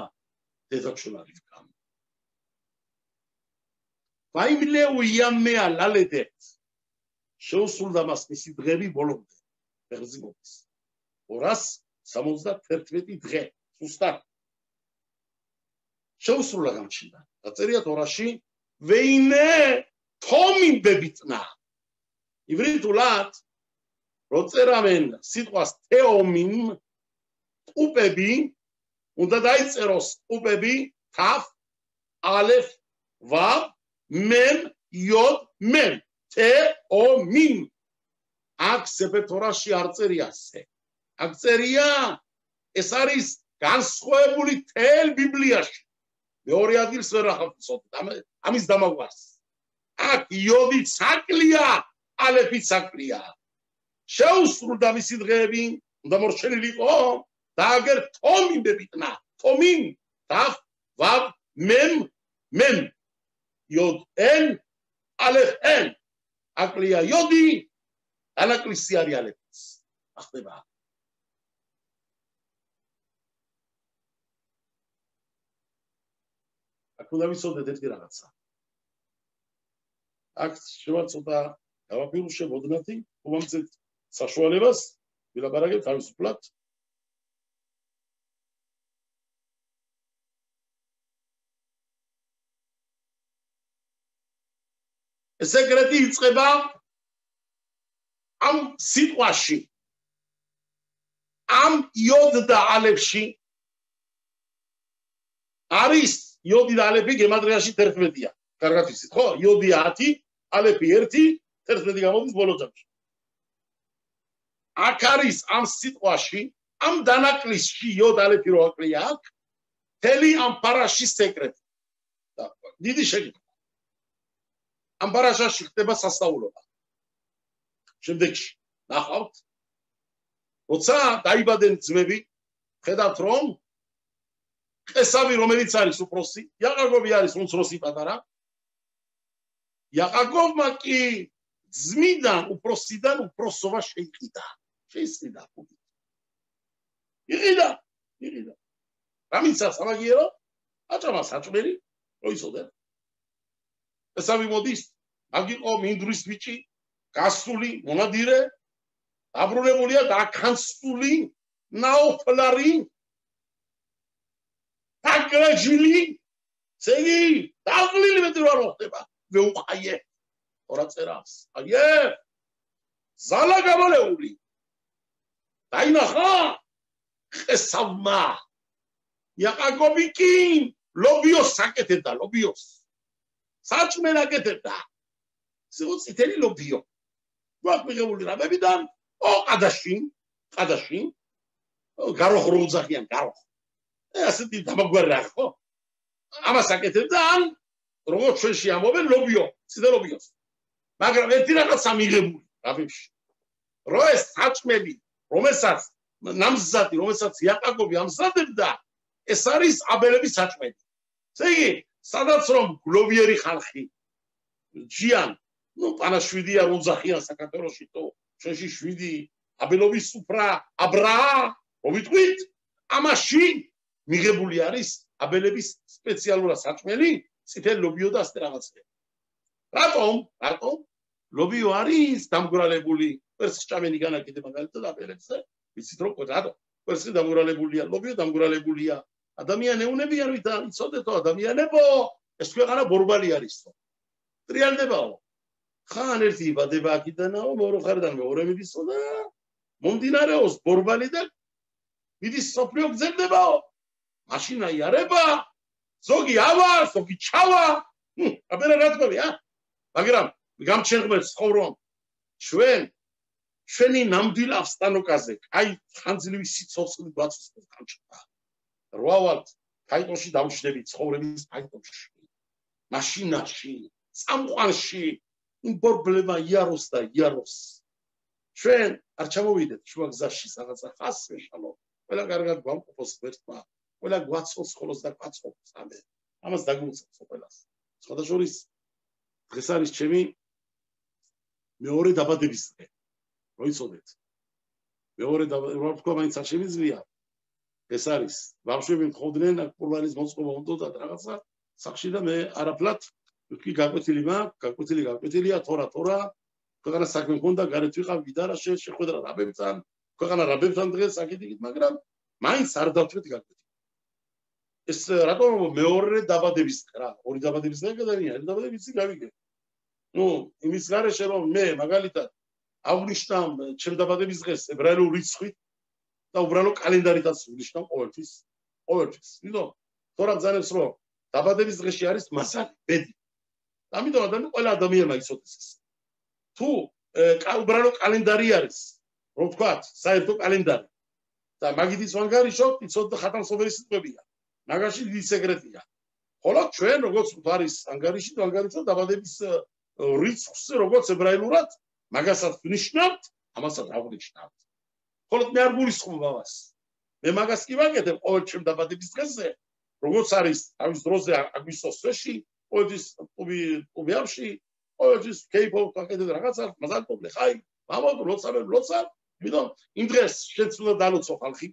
დედაჩულარის გამო ვაიმლეუია მე ალალედეთ შეუსრულდა მას მისი დღები ბოლომდე ბერძნობის 271 დღე ზუსტად შეუსრულა გამჩნდა დაწერია თორაში ვეინე თომინ ბებიტნა ივრითულად როწერამენ სიტყვას თეომიმ ტყუპები უნდა დაიწეროს ტყუპები თაფ ალეფ ვავ მემ იოდ მემ თეომიმ აქ სეფეთორაში არ წერია ასე აქ წერია ეს არის განსხვავებული თელ ბიბლიაში მეორე ადგილს ვერ ახავსოთ ამის დამაგვარს აქ იოდი საკლია ალეფი საკლია შეუსრულდა მისი დღეები უნდა მორჩენილიყო და აგერ თომინ ბებიტნა თომინ თაფ ვავ მემ მემ იოდ ენ ალეფ ენ აკლია იოდი ანაკლისი არის ალეფის ახდება აქ უნდა ვიცოდეთ ერთი რაღაცა აქ შევაცოდა გავაფილუშე მოდნათი მომამცეთ საშუალებას ვილაპარაკებ თავისუფლად სეკრეტი იწყება ამ სიტყვაში ამ იოდ და ალეფში არის იოდი და ალეფი გემატრიაში 11-ია კარგად ვიცით ხო იოდი 10 ალეფი 1 11 გამოდის ბოლო ჯამში აქ არის ამ სიტყვაში ამ დანაკლისში იოდ ალეფი რო აკლია აქ თელი ამ პარაში სეკრეტი და დიდი შეკითხვა ამ პარაშაში ხდება სასწაულობა შემდეგში ნახავთ როცა დაიბადნენ ძმები ხედავთ რომ ესავი რომელიც არის უფროსი იაკობი არის უმცროსი პატარა იაკობმა კი ძმიდან უფროსიდან უფროსობა შეიყიდა იყიდა რამიცა სამაგიერო აჭამა საჭმელი როიცოდე ესავი მოდის აგიყო მინდვრის ბიჭი გასული მონადირე დაბრუნებულია და ახანსული ნაოფლარი აგრაჯილი ზეგი დაღლილი მეტი რა ხდება ვეუყაიე ორა წერას აიე ზალა გამალეული დაინახა ესავმა იაკაკობიკი ლობიოს საკეთებდა ლობიოს საჭმელ აკეთებდა წითელი ლობიო გვაყმიღებული რამებიდან ყადაში გაროხ რო უძახიან გაროხ ასეთი დამაგვარი რა ხო ამას აკეთებდა ან როგორც ჩვენში ამბობენ ლობიო წითელ ლობიოს მაგრამ ერთი რაღაცა მიღებული რაბებში რო ეს საჭმელი რომელსაც ნამზადი რომელსაც იაკაკობი ამზადებდა ეს არის აბელების საჭმელი ესე იგი სადაც რომ გლოვიერი ხალხი ჯიან ნუ პანაშვიდია რო უძახიან საქართველოში თო ჩვენში 7 აბელობის სუფრა აბრაა მოვიტყვით ამაში მიღებული არის აბელების სპეციალურად საჭმელი წითელი ლობიო და ასე რაღაცები რატომ ლობიო არის დამგვრალებული კვერცხ ჭამენი განაკეთე მაგალითად აბელებზე ვიცით რომ რატომ კვერცხი დამგვრალებულია ლობიო დამგვრალებულია ადამიანეუნები არ იცოდეთო ადამიანებო ეს ქვეყანა ბორბალი არისო ტრიალდებაო ხან ერთი იბადება აქიდანაო მეორე ხარიდან მეორე მიდისო და მომდინარეობს ბორბალი და მიდის სოფლიო გზებდებაო მაშინა იარება ზოგი ავა ზოგი ჩავა აბერა რა თქმა მაგრამ გამჩენღმებს ხოვრომ ჩვენი ნამდვილ სტანოკაზე აი ხანძლივი სიცოცხლე გვაწვდის გამჩნდა რვავალთ ფაიტოში დავშნები ცხოვრების ფაიტოში მაშინაში წამყვანში იმ ბორბლება იაროს და იაროს ჩვენ არ ჩამოვიდეთ შუა გზაში რაღაცა ხას ვეშალო ყველა კარგად გვამყოფოს ერთმა ყველა გვაცხოვს ხოლოს და გვაცხოვს ამე ამას დაგვუწევს ყველას სხვადასხვა დღეს არის ჩემი მეორე დაბადების დღე როიცოდეთ მეორე რა თქვა მაინც არ შემიძლია ეს არის ბავშვები მთხოვდნენ აქ ყურბანის მოწყობა უნდათ რაღაცა სახში და მე არაფლად ვთქვი გაკვეთილია თორა ქვეყანა საქმე მქონდა გარეთ ვიყავ გიდარა შეხვედრა რაბებთან ქვეყანა რაბებთან დღეს აკეთიკით მაგრამ მაინც არ დავთქვით გაკვეთილი ეს რატომ მეორე დაბადების დღე რა ორი დაბადების დღე გადავიდა ერთი დაბადებიც გავიგე ნუ იმის გარეშე რომ მე მაგალითად აღვნიშნავ ჩემ დაბადების დღეს ებრაელურ რიცხვით და უბრალო კალენდარითაც ვნიშნავ ყოველთვის იმიტომ თორა ბრძანებს რომ დაბადების დღეში არის მასალი ბედი ამიტომ ყველა ადამიანმა იცოდეს ეს თუ უბრალო კალენდარი არის რომ ვთქვათ საერთო კალენდარი და მაგითიც ვანგარიშობთ იცოთ და ხათამსოფერი სიტყვებია მაგაში დიდი სეკრეტია ხოლო ჩვენ როგორც არის ანგარიში ვანგარიშობთ დაბადების რიცხვს როგორც ებრაელურად მაგასაც ვნიშნავთ ამასაც აღვნიშნავთ ხოლო მე არ გულისხმობ ამას მე მაგას კი ვაკეთებ ყოველ ჩემ დაბადების დღეზე როგორც არის თავის დროზე აგვისტოს წეში ყოველთვის უბიავში ყოველთვის კეიპოვ ვაკეთებ რაღაცას მაზალტობლე ხაი მამოთ როცა იმიტომ იმ დღეს შენც უნდა დალოცო ხალხი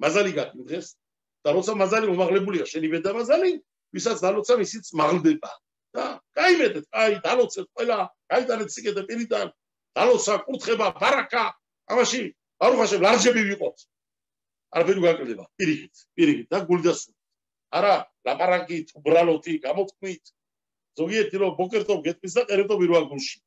მაზალი გაქვს იმ დღეს და როცა მაზალი მომაღლებულია შენი ბედამაზალი ვისაც დალოცავ ისიც მაღლდება და გაიმედეთ აი დალოცეთ ყველა გაიტანეთ სიკეთე პირიდან დალოცა კურთხება ბარაკა ამაში ბარუხაშე ლარჯები ვიყოთ არაფერი გაკლდება პირიქით და გულდასული არა ლაპარაკით უბრალოთი გამოთქმით ზოგიერთი რომ ბოკერტով გეტყვის და ყერეთով ირვა გულში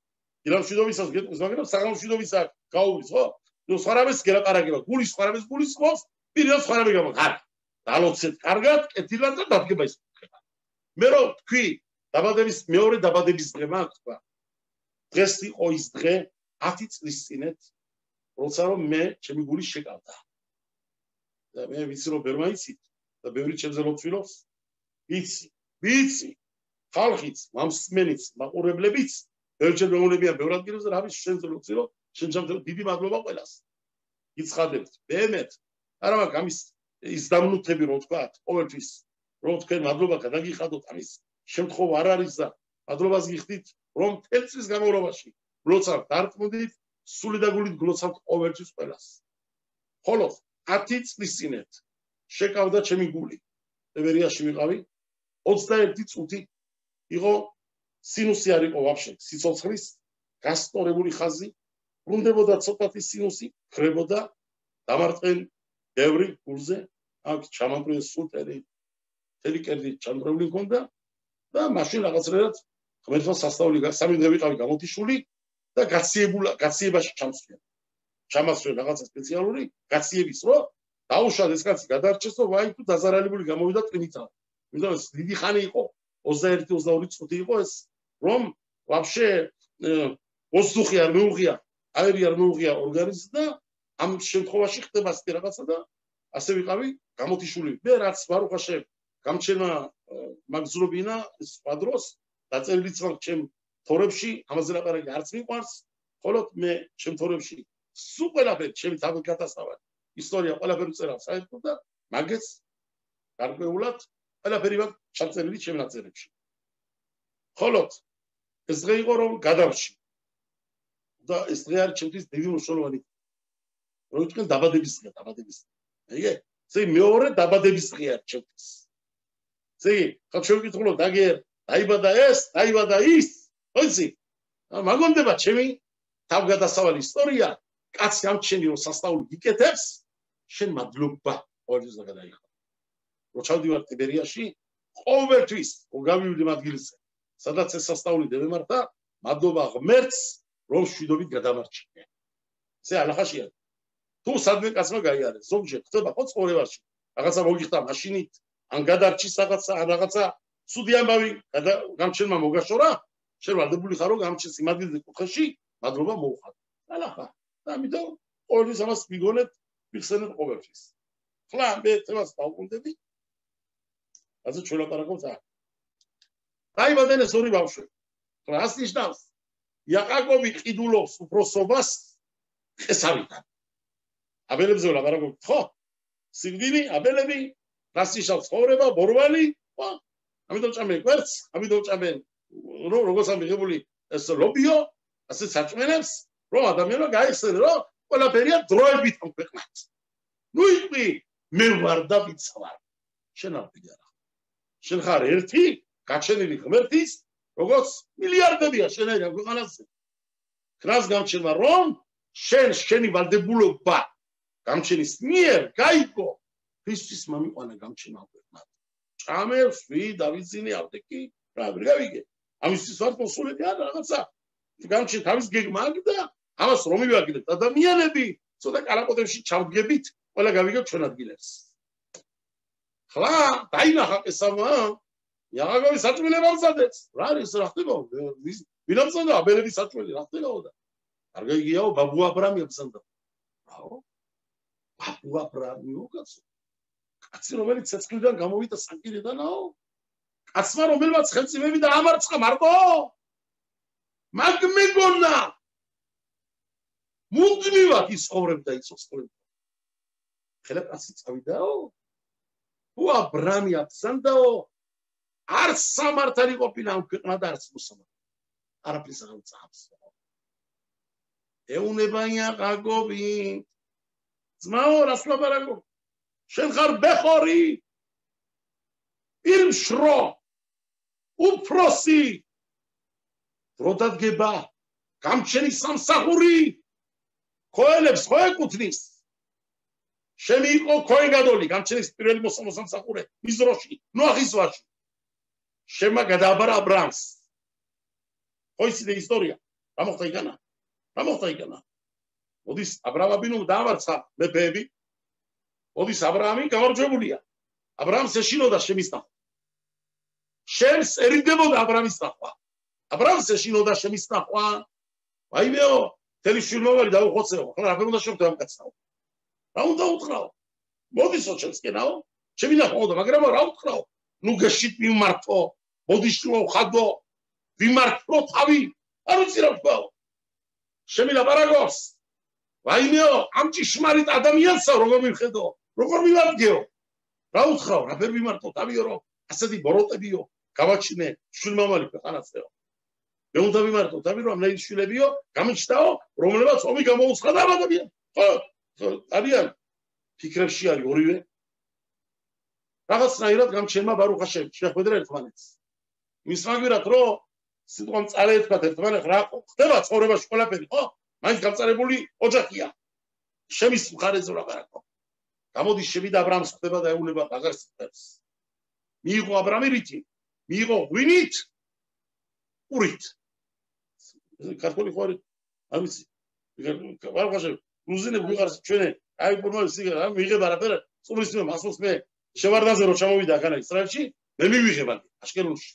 ირამშვიდობისას გეტყვის მაგრამ საღამოშვიდობისა გაურის ხო ნუ სხვარავეს გელაპარაკება გულის სხვარავეს გულისხმობს პირიდან სხვარავე გამოგარ დალოცეთ კარგად კეთილად და დადგება ის მე რომ თქვი დაბადების მეორე დაბადების დღე მაქვს თქვა დღეს იყო ის დღე 10 წლის წინეთ როცა რომ მე ჩემი გული შეკავდა და მე ვიცი რომ ვერ მაიცით და ბევრი ჩემზე ლოცვილობს ვიცი ხალხიც მომსმენიც მაყურებლებიც ბევრჯერ მეუბნებიან ბევრ ადგილებზე რა ვიცი შენზე ლოცვილო შენ ჩემზე დიდი მადლობა ყველას გიცხადებთ באמת არა მაგრამ ამის ისდამნუთები რო თქვათ ყოველთვის რო თქვენ მადლობა გადაგიხადოთ ამის შემთხვევა არ არის და მადლობას გიხდით რომ წელწლის განმავლობაში გლოცავთ დარწმუნდით სული და გულით გლოცავთ ყოველთვის ყველას ხოლო 10 წლის წინეთ შეკავდა ჩემი გული ბერიაში ვიყავი 21 წუთი იყო სინუსი არ იყო ვაფშე სიცოცხლის გასწორებული ხაზი ბრუნდებოდა ცოტათი სინუსი ხრებოდა დამარტყენ ბევრი გულზე აქ ჩამამრული სულტერი თელი კერძი ჩამრული ჰქონდა და მაშინ რაღაცნაირად ღმერთმა სასწაული სამი დღე ვიყავი გამოტიშული და გაციებაში ჩამასვენ რაღაცა სპეციალური გაციების რო დაუშვათ ეს კაცი გადარჩეს რომ ვაი თუ დაზარალებული გამოვიდა ტვინითა იმიტომ რომ დიდი ხანი იყო 21-22 წუთი იყო ეს რომ ვაფშე ოსუხი არ მეუღია აერი არ მეუღია ორგანიზმს და ამ შემთხვევაში ხდება ასეთი რაღაცა და ასე ვიყავი გამოტიშული მე რაც ბარუხაშე გამჩენა მაგზრობინა სხვა დროს დაწერილიც ვარ ჩემ თორებში ამაზე ლაპარაკი არც მიყვარს ხოლოდ მე ჩემ თორებში სულ ყველაფერი ჩემი თავი გადასავალი ისტორია ყველაფერი წერავ საერთოდ და მაგეც გარკვეულად ყველაფერი ვარ ჩაწერილი ჩემ ნაწერებში ხოლოდ ეს დღე იყო რომ გადავში და ეს დღე არის ჩემთვის დიდი მნიშვნელოვანი რო ვიტყვენ დაბადების დღე ეგე ზე მეორე დაბადების დღე არის ჩემთვის ზე ხა შევკითხულობ დაგერ დაიბადა ეს დაიბადა ის ხოიცი მაგონდება ჩემი თავგადასავალი ისტორია კაცი ამჩენი რომ სასწაული გიკეთებს შენ მადლობა ორიზა გადაიხარ რო ჩავდივარ ტიბერიაში ყოველთვის რომ გავივიდი ადგილზე სადაც ეს სასწაული დემემართა მადლობა ღმერთს რომ შვიდობით გადამარჩინე ესე ალახაშია თუ სადმე კაცმა გაიარეს ზოგჯერ ხდება ხო ცხოვრებაში რაღაცა მოგიხდა მაშინით ან გადარჩის რაღაცა ან რაღაცა ცუდი ამბავი გამჩენმა მოგაშორა შენ ვალდებული ხარ რომ გამჩენს იმ ადგილზე კუთხეში მადლობა მოუხარ ალახა და ამიტომ ყოველთვის ამას მიგონეთ ვიხსენებ ყოველთვის ხლა მე თემას დავუკვირდები ასე ჩოლაპარაკობთ დაიბადენ ეს ორი ბავშვი ხლა ას ნიშნავს იაკობი ყიდულობს უფროსობას ხესავიდან აბელებზე ვლაპარაკობთ ხო სიგდინი აბელები რას ნიშნავს ცხოვრება ბორვალი ხო ამიტომ ჭამენ კვერცხს ამიტომ ჭამენ როგორც ამიღებული ეს ლობიო ასე საჭმელებს რომ ადამიანმა გაიხსენე რომ ყველაფერია დროებით ამ ქვეყნად ნუ იყვი მე ვარ და ვიცავარ შენ არ ვიგარა შენ ხარ ერთი გაჩენილი ღმერთის როგორც მილიარდებია შენერი ამ ქვეყანაზე ქრას გამჩენა რომ შენი ვალდებულობა გამჩენის მიერ გაიგო ქრისტის მომიყვანა გამჩენა ამ ქვეყნად ჭამებს ვი დავიძინე ავდეკი რა გავიგე ამისთვის ვარ მოსულები არა რაღაცა გამჩენ თავის გეგმა და ამას რომ მივაგდეთ ადამიანები ცოტა კალაპოტებში ჩავდგებით ყველა გავიგებთ ჩვენ ადგილებს ხლა დაინახა ესამა იაღაგოვის საჭმელება მზადեց რა არის რა ხდება ვინ ამზადდა აბელების საჭმელი რა ხდებოდა კარგი იგიაო ბაბუ აბრამი ამზადდა რაო ბაბუ აბრამი უკაცო კაცი რომელიც ცეცხლიდან გამოვიდა სანკირიდანაო კაცმა რომელმაც ხელში მევიდა ამარცხა მარტო მაგ მეგონა მუდმივად ისხოვრებდა იცოცხლებდა ხელა კაცი წავიდაო თუ აბრამი აბზანდაო არც სამართალი ყოფილა ამ ქვეყნად არც მოსამართი არაფრის აღარ წავს ეუნება იაკობი ძმაო რას ლაპარაკობ შენ ხარ ბეხორი ირმშრო უფროსი დრო დადგება გამჩენის სამსახური ქოელებს ხო ეკუთვნის შენი იყო ქოენგადოლი გამჩენის პირველი მოსამსახურე მის დროში ნოახის ვაჟი შემა გადააბარა აბრამს ხო იცით ისტორია რა მოხდა იქანა მოდის აბრამაბინო დაამარცხა მეფეები მოდის აბრამი გამარჯვებულია აბრამს ეშინოდა შემის ნახვა შენს ერიდებოდა აბრამის ნახვა აბრამს ეშინოდა შემის ნახვა ვაიმეო თელი შვილმოვარი დაუხოცეო ახლა რა უნდა შევხვდე ამ კაცსაო რა უნდა უთხრაო მოდისო ჩემსკენაო ჩემი ნახვა მაგრამ რა უთხრაო ნუ გეშით მიმართო მოდიშლო ხადო ვიმართო თავი არ ვიცი რა ვთქვაო შემი ლაპარაკობს ვაიმეო ამ ჭიშმარიტ ადამიანსა როგორ მივხედო როგორ მივადგეო რა უთხრაო რა ვერ ვიმართო თავიო რომ ასეთი ბოროტებიო გავაჩინე შვილმამალი ქვეყანაცეო მე უნდა ვიმართო თავი რომ ამნაირი შვილებიო გამიჩნდაო რომლებაც ომი გამოუცხადა ადამიანს ხო არიან ფიქრებში არის ორივე რაღაცნაირად გამჩენმა ბარუხ ჰაშემ შეხვედრა ერთმანეთს. იმის მაგირად რომ სიტყვამ წარეეთქვათ ერთმანეთს რა ხდება ცხოვრებაში ყველაფერი ხო? მაინც გამწარებული ოჯახია. შემის მხარეზე ლაპარაკო. გამოდის შევიდა აბრამს ხდება და ეუნება აღარს ხდებს. მიიღო აბრამი რითი? მიიღო ღვინით? ყურით. ქართული ხო არის? არ ვიცი. ბარუხ ჰაშემ გრუზინები ვიყარს ჩვენე აი პორმოისი მიიღება არაფერი წურის მე მასოს მე შევარდაზე რომ ჩამოვიდა აქ ისრაელში მე მივიღება აშკელონში.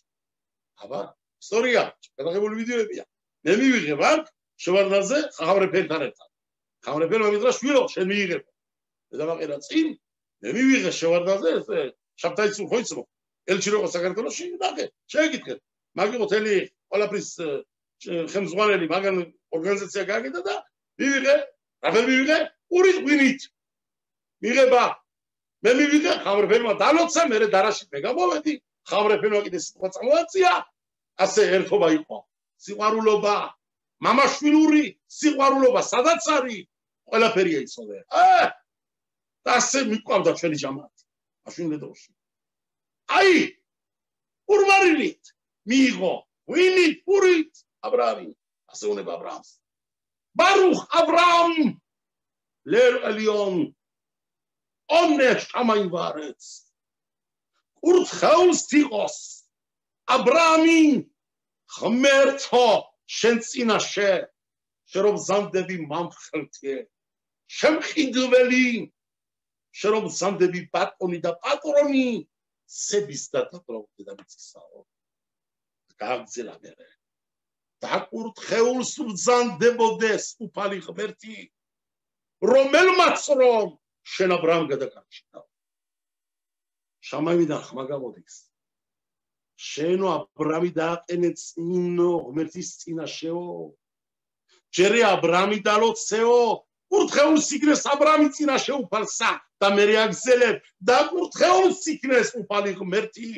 აბა ისტორია გადაღებული ვიდეოებია. მე მივიღება შევარდაზე ხავრეფელთან ერთად. ხავრეფელმა მითხრა შვილო შენ მიიღებ. მე დამაყირა წინ მე მივიღე შევარდაზე შაბთაიცუ ხო იცო ელჩი როგორ საქართველოში ნახე შეგიკითხე მაგიღო თელი ყველაფრის ხელმძღვანელი მაგან ორგანიზაცია გააკეთა და მივიღე რაფერ მივიღე ყურით ღვინით მიღება მე მივიღე ხავრეფელმა დალოცა მე დარაში მე გამოვედი ხავრეფელმა კიდე სიტყვა წამოაწია ასე ერთობა იყო სიყვარულობა მამაშვილური სიყვარულობა სადაც არის ყველაფერია იცოდე და ასე მიყვავდა ჩვენი ჯამათი აშვილე დროში აი ურვარილით მიიღო ღვინით ყურით აბრამი ასე უნება აბრამს ბარუხ აბრამ ლელ ელიონ ონეშ ამაივარեց კურთხეულს თიყოს აბრამი ღმერთო შენ წინაშე შენ ბრძანდები მამხელთე შემყიდველი შენ ბრძანდები პატრონი და პატრონი სების და დაპროვდე და მიწისაო გაგძელა მე დაკურთხეულს ბრძანდებოდეს უფალი ღმერთი რომელმაც რომ შენ აბრამ გადაკარჩინა შამაიმიდან ხმა გამოდის შენო აბრამი დააყენე წინო ღმერთის წინაშეო ჯერე აბრამი დალოცეო კურთხეულს იქნეს აბრამი წინაშე უფალსა და მე აგზელებ დაკურთხეულს იქნეს უფალი ღმერთი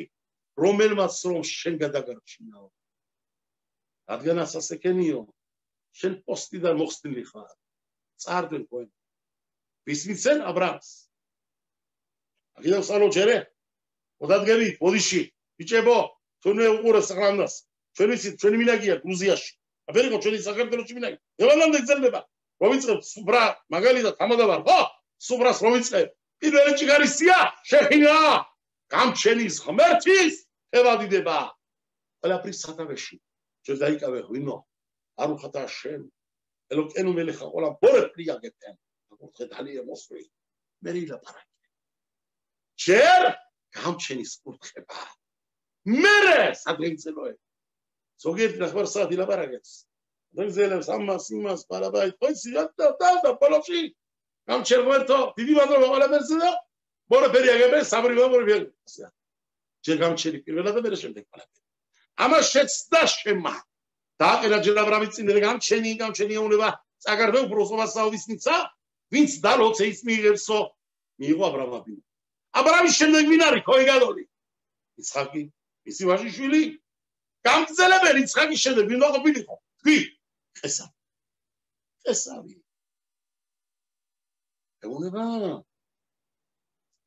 რომელმაც რომ შენ გადაგარჩინაო რადგან ასაკენიო შენ პოსტიდან მოხსნილი ხარ წარდენ თქვენ ვისმიცენ აბრამს აგიდა სალო ჯერე მოდადგები ბოდიში ბიჭებო თუნე უყურეს საღამოს ჩვენ ვიცით ჩვენი მინაგია გრუზიაში აბერიკო ჩვენი საქართველოში მინაგი ევანამდე გძელდება რომიწყებ სუბრა მაგალითად თამადაბარ ხო სუბრას რომიწყებ პირველი ჭიგარისია შეფინა გამჩენის ღმერთის ევადიდება ყველაფრის სათავეში ჩვენ დაიკავე ღვინო არ უხათა შენ ელოკენუ მელეხა ყველა ბორე პრიაგეთენ აკურთხე დალია მოსვრი მე ილაპარაკე ჯერ გამჩენის კურთხება მერე სადღეიცელოე ზოგიერთ ნახევარსაათ ილაპარაკებს დაგზელებს ამას იმას პარაბაი ხოიცი და პოლოში გამჩერღვერთო დიდი მადლობა ყველაფერზე და ბორე პრიაგებე საბრი ბორე ჯერ გამჩერი პირველად და მერე შემდეგ ყველაფერი ამას შეცდა შემა დააყენა ჯერ აბრამის წინ გამჩენი ეუნება წაგარბე უბრალოდ საუდისნიცა ვინც დალოცე ის მიიღებსო მიიღო აბრამი აბრამის შემდეგ ვინ არის ქოიგადოლი იცხაკი ისი ვაჟიშვილი გამგზელებელი იცხაკის შემდეგ ვინ ყოფილიყო თქვი ესავი ეუნება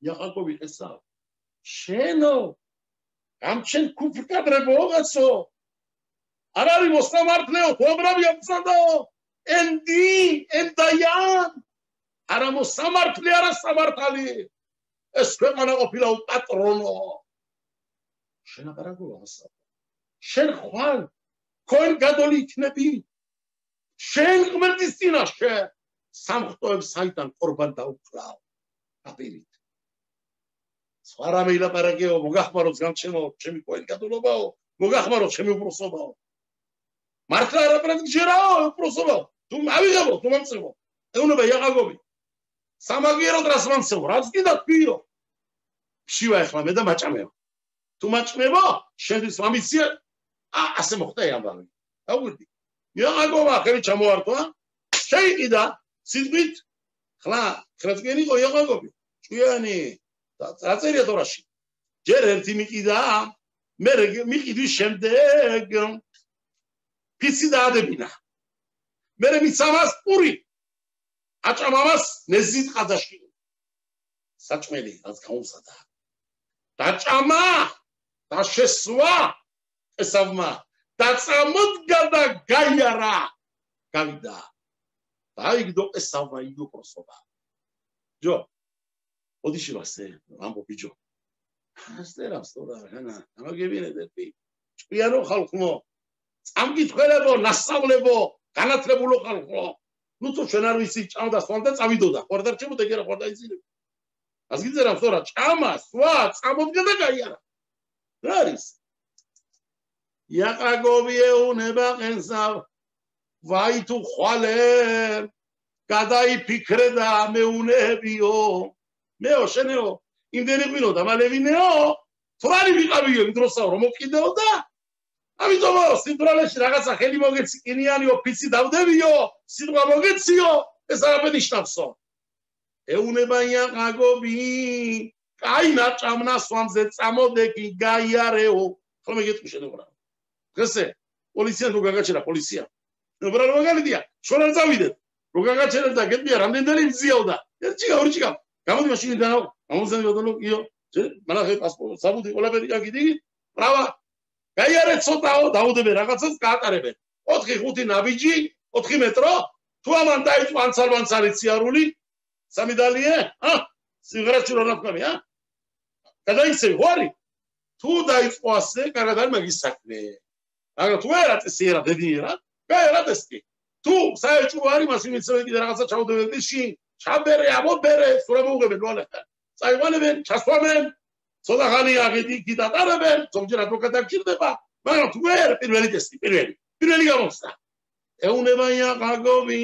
იაკობი ესავ შენო გამჩენ კუფრკადრებო გასო არ არის მოსამართლეო თუ აბრამი ამცადო ენდაიან არა მოსამართლე არა სამართალი ეს ქვეყანა ყოფილა პატრონო შენ აპარაგოა ასა შენ ხვალ ქოენ გადოლი იქნები შენ ღმერთის წინაშე სამხტოებს საიდან ყორბან დაუკრავ აპირით სხვა რამე ილაპარაკეო მოგახმაროთ გამჩენო ჩემი ქოენ გადოლობაო მოგახმაროთ ჩემი უპროსობაო მართლა არაფერი ჯერაო უპროსობაო თუ ავიღებო თუ მომწევო ეუნება იაყაგობი სამაგიერო დრას მომწევო რაც კიდე თქვიო შივა ეხლა მე და მაჭამეო თუ მაჭმებო შენთვის ამიცია ასე მოხდა ამბავი აღვიდი იაყაგობა ხელი ჩამოართვა შეიყიდა სიტყვით ხლა ხრაცგენი ყო იაყაგობი ჭუიანი დაწერია თორაში ჯერ ერთი მიყიდა მე მიყიდვის შემდეგ ფიცი დაადებინა მე მიცამას პური აჭამამას ნეზით ყადაში საჭმელი რაც გაუსადა დაჭამა და შესვა ესავმა და წამოდგა და გაიარა გავიდა დაიგდო ესავმა იგო პროსობა ჯო ოდიში ვასე ამბო ბიჯო ასტერა სწორა ხანა ამაგებინებდი ჭკვიანო ხალხო წამკითხველებო ნასწავლებო განათლებულო ხალხო ნუ თუ ჩვენ არ ვიცი ჭამდა სვამ და წავიდოდა ხوردარჩებოდა ეგ რა ხوردაიცინებ ას გიძერა სწორა ჭამა სვა წამოდგა და გაიარა რა არის იაყაკობი ეუნება ყენსავ ვაი თუ ხვალე გადაიფიქრე და მეუნებიო მეო შენეო იმდენი ღვინო და მალევინეო თვალი ვიყავიო იმ დროსაო რომ მოკიდეო და ამიტომ სიმდრალეში რაღაცა ხელი მოგეცი კინიანიო ფიცი დავდებიო სიტყვა მოგეციო ეს არაფერი შტავსო ეუნება იაყაკობი კაი ნაჭამნა სვამზე წამოდეკი გაიარეო ხომ ეგეთქი შენეო რა დღესე პოლიცია თუ გაგაჩერა პოლიცია ნუ რა მაგალითია შორან წავიდეთ რო გაგაჩერებ და გეტყვია რამდენდელი მზიავდა ერთიga ორიga გამოდი მაშინიდან ამოძენი ბოდოლო იო მანახე პასპორტი საბუთი ყველაფერი აგიდი პრავა გაიარე ცოტაო დაუდები რაღაცას გაატარებენ 4-5 ნაბიჯი 4 მეტრო თუ ამან დაიწყო ანცალ-ვანცალი ციარული სამი დალიე სიმღერაში რო ნახმები გადაიქცევი ხوارი თუ დაიწყო ასე კარგად არ მაგის საქმე მაგრამ თუ არა წესიერა დედიერა გაერა ტესტი თუ საერთო არის მას იმიცები კიდე რაღაცა ჩაუდებები შინ ჩაბერე ამობერე სურა მოუღებენ ვალა წაივალებენ ჩასვამენ ცოტა ხანი აღიდი გიტატარებენ ზოგჯერ ადვოკატი გჭირდება მაგრამ თუ ვერ პირველი ტესტი პირველი გამოსცა ეუნება იაყაკობი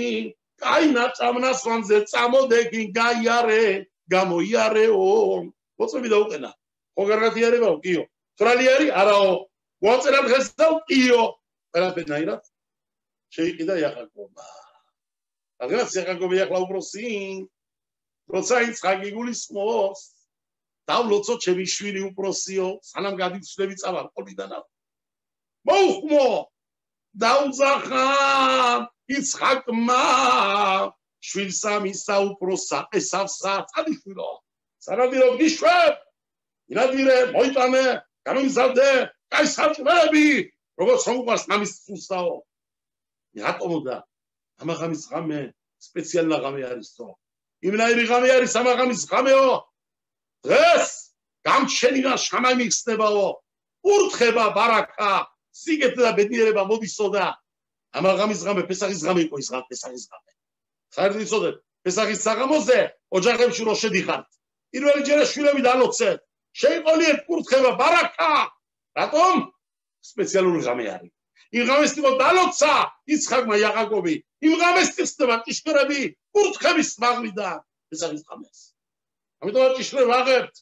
კაი ნაჭამნა სვამზე წამოდეკი გაიარე გამოიარეო მოწმები დაუყენა ხო კარგად იარებაო კიო თრალი არის არაო მოაწერა დღესდაო კიო ყველაფერნაირად შეიყიდა იაყაკობა რადგანაც იაყაკობი ახლა უბროსინ როცა იცხაკი გულისხმობს დავლოცო ჩემი შვილი უბროსიო სანამ გადიცვლები წავალ ყოლიდანა მოუხმო დაუძახა იცხაკმა შვილსამისა უბროსა ესავსა წადიშვილო სანადირო გიშვებ ინადირე მოიტანე გამიზავდე კაი საჭმელები როგორც მომყვარს მამის სულსაო რატომოდა ამაღამის ღამე სპეციალურა ღამე არისო იმნაირი ღამე არის ამაღამის ღამეო დღეს გამჩენილა შამაი მიხსნებაო ურთხება ბარაკა სიგეთე და ბედნიერება მოდისო და ამაღამის ღამე პესახის ღამე იყო ის ღამე პესახის ღამე ხარდი იცოდეთ პესახის საღამოზე ოჯახებში რო შედიხართ პირველი ჯერა შვილები დალოცეთ შეიყოლიეთ ურთხება ბარაკა რატომ სპეციალური ღამე არის იმ ღამეს იყო დალოცა იცხაკმა იაყაკობი იმ ღამეს წესდება ჭიშკრები ურთხების მაღლიდან პესახის ღამეს ამიტომ ჭიშკრები ვაღებთ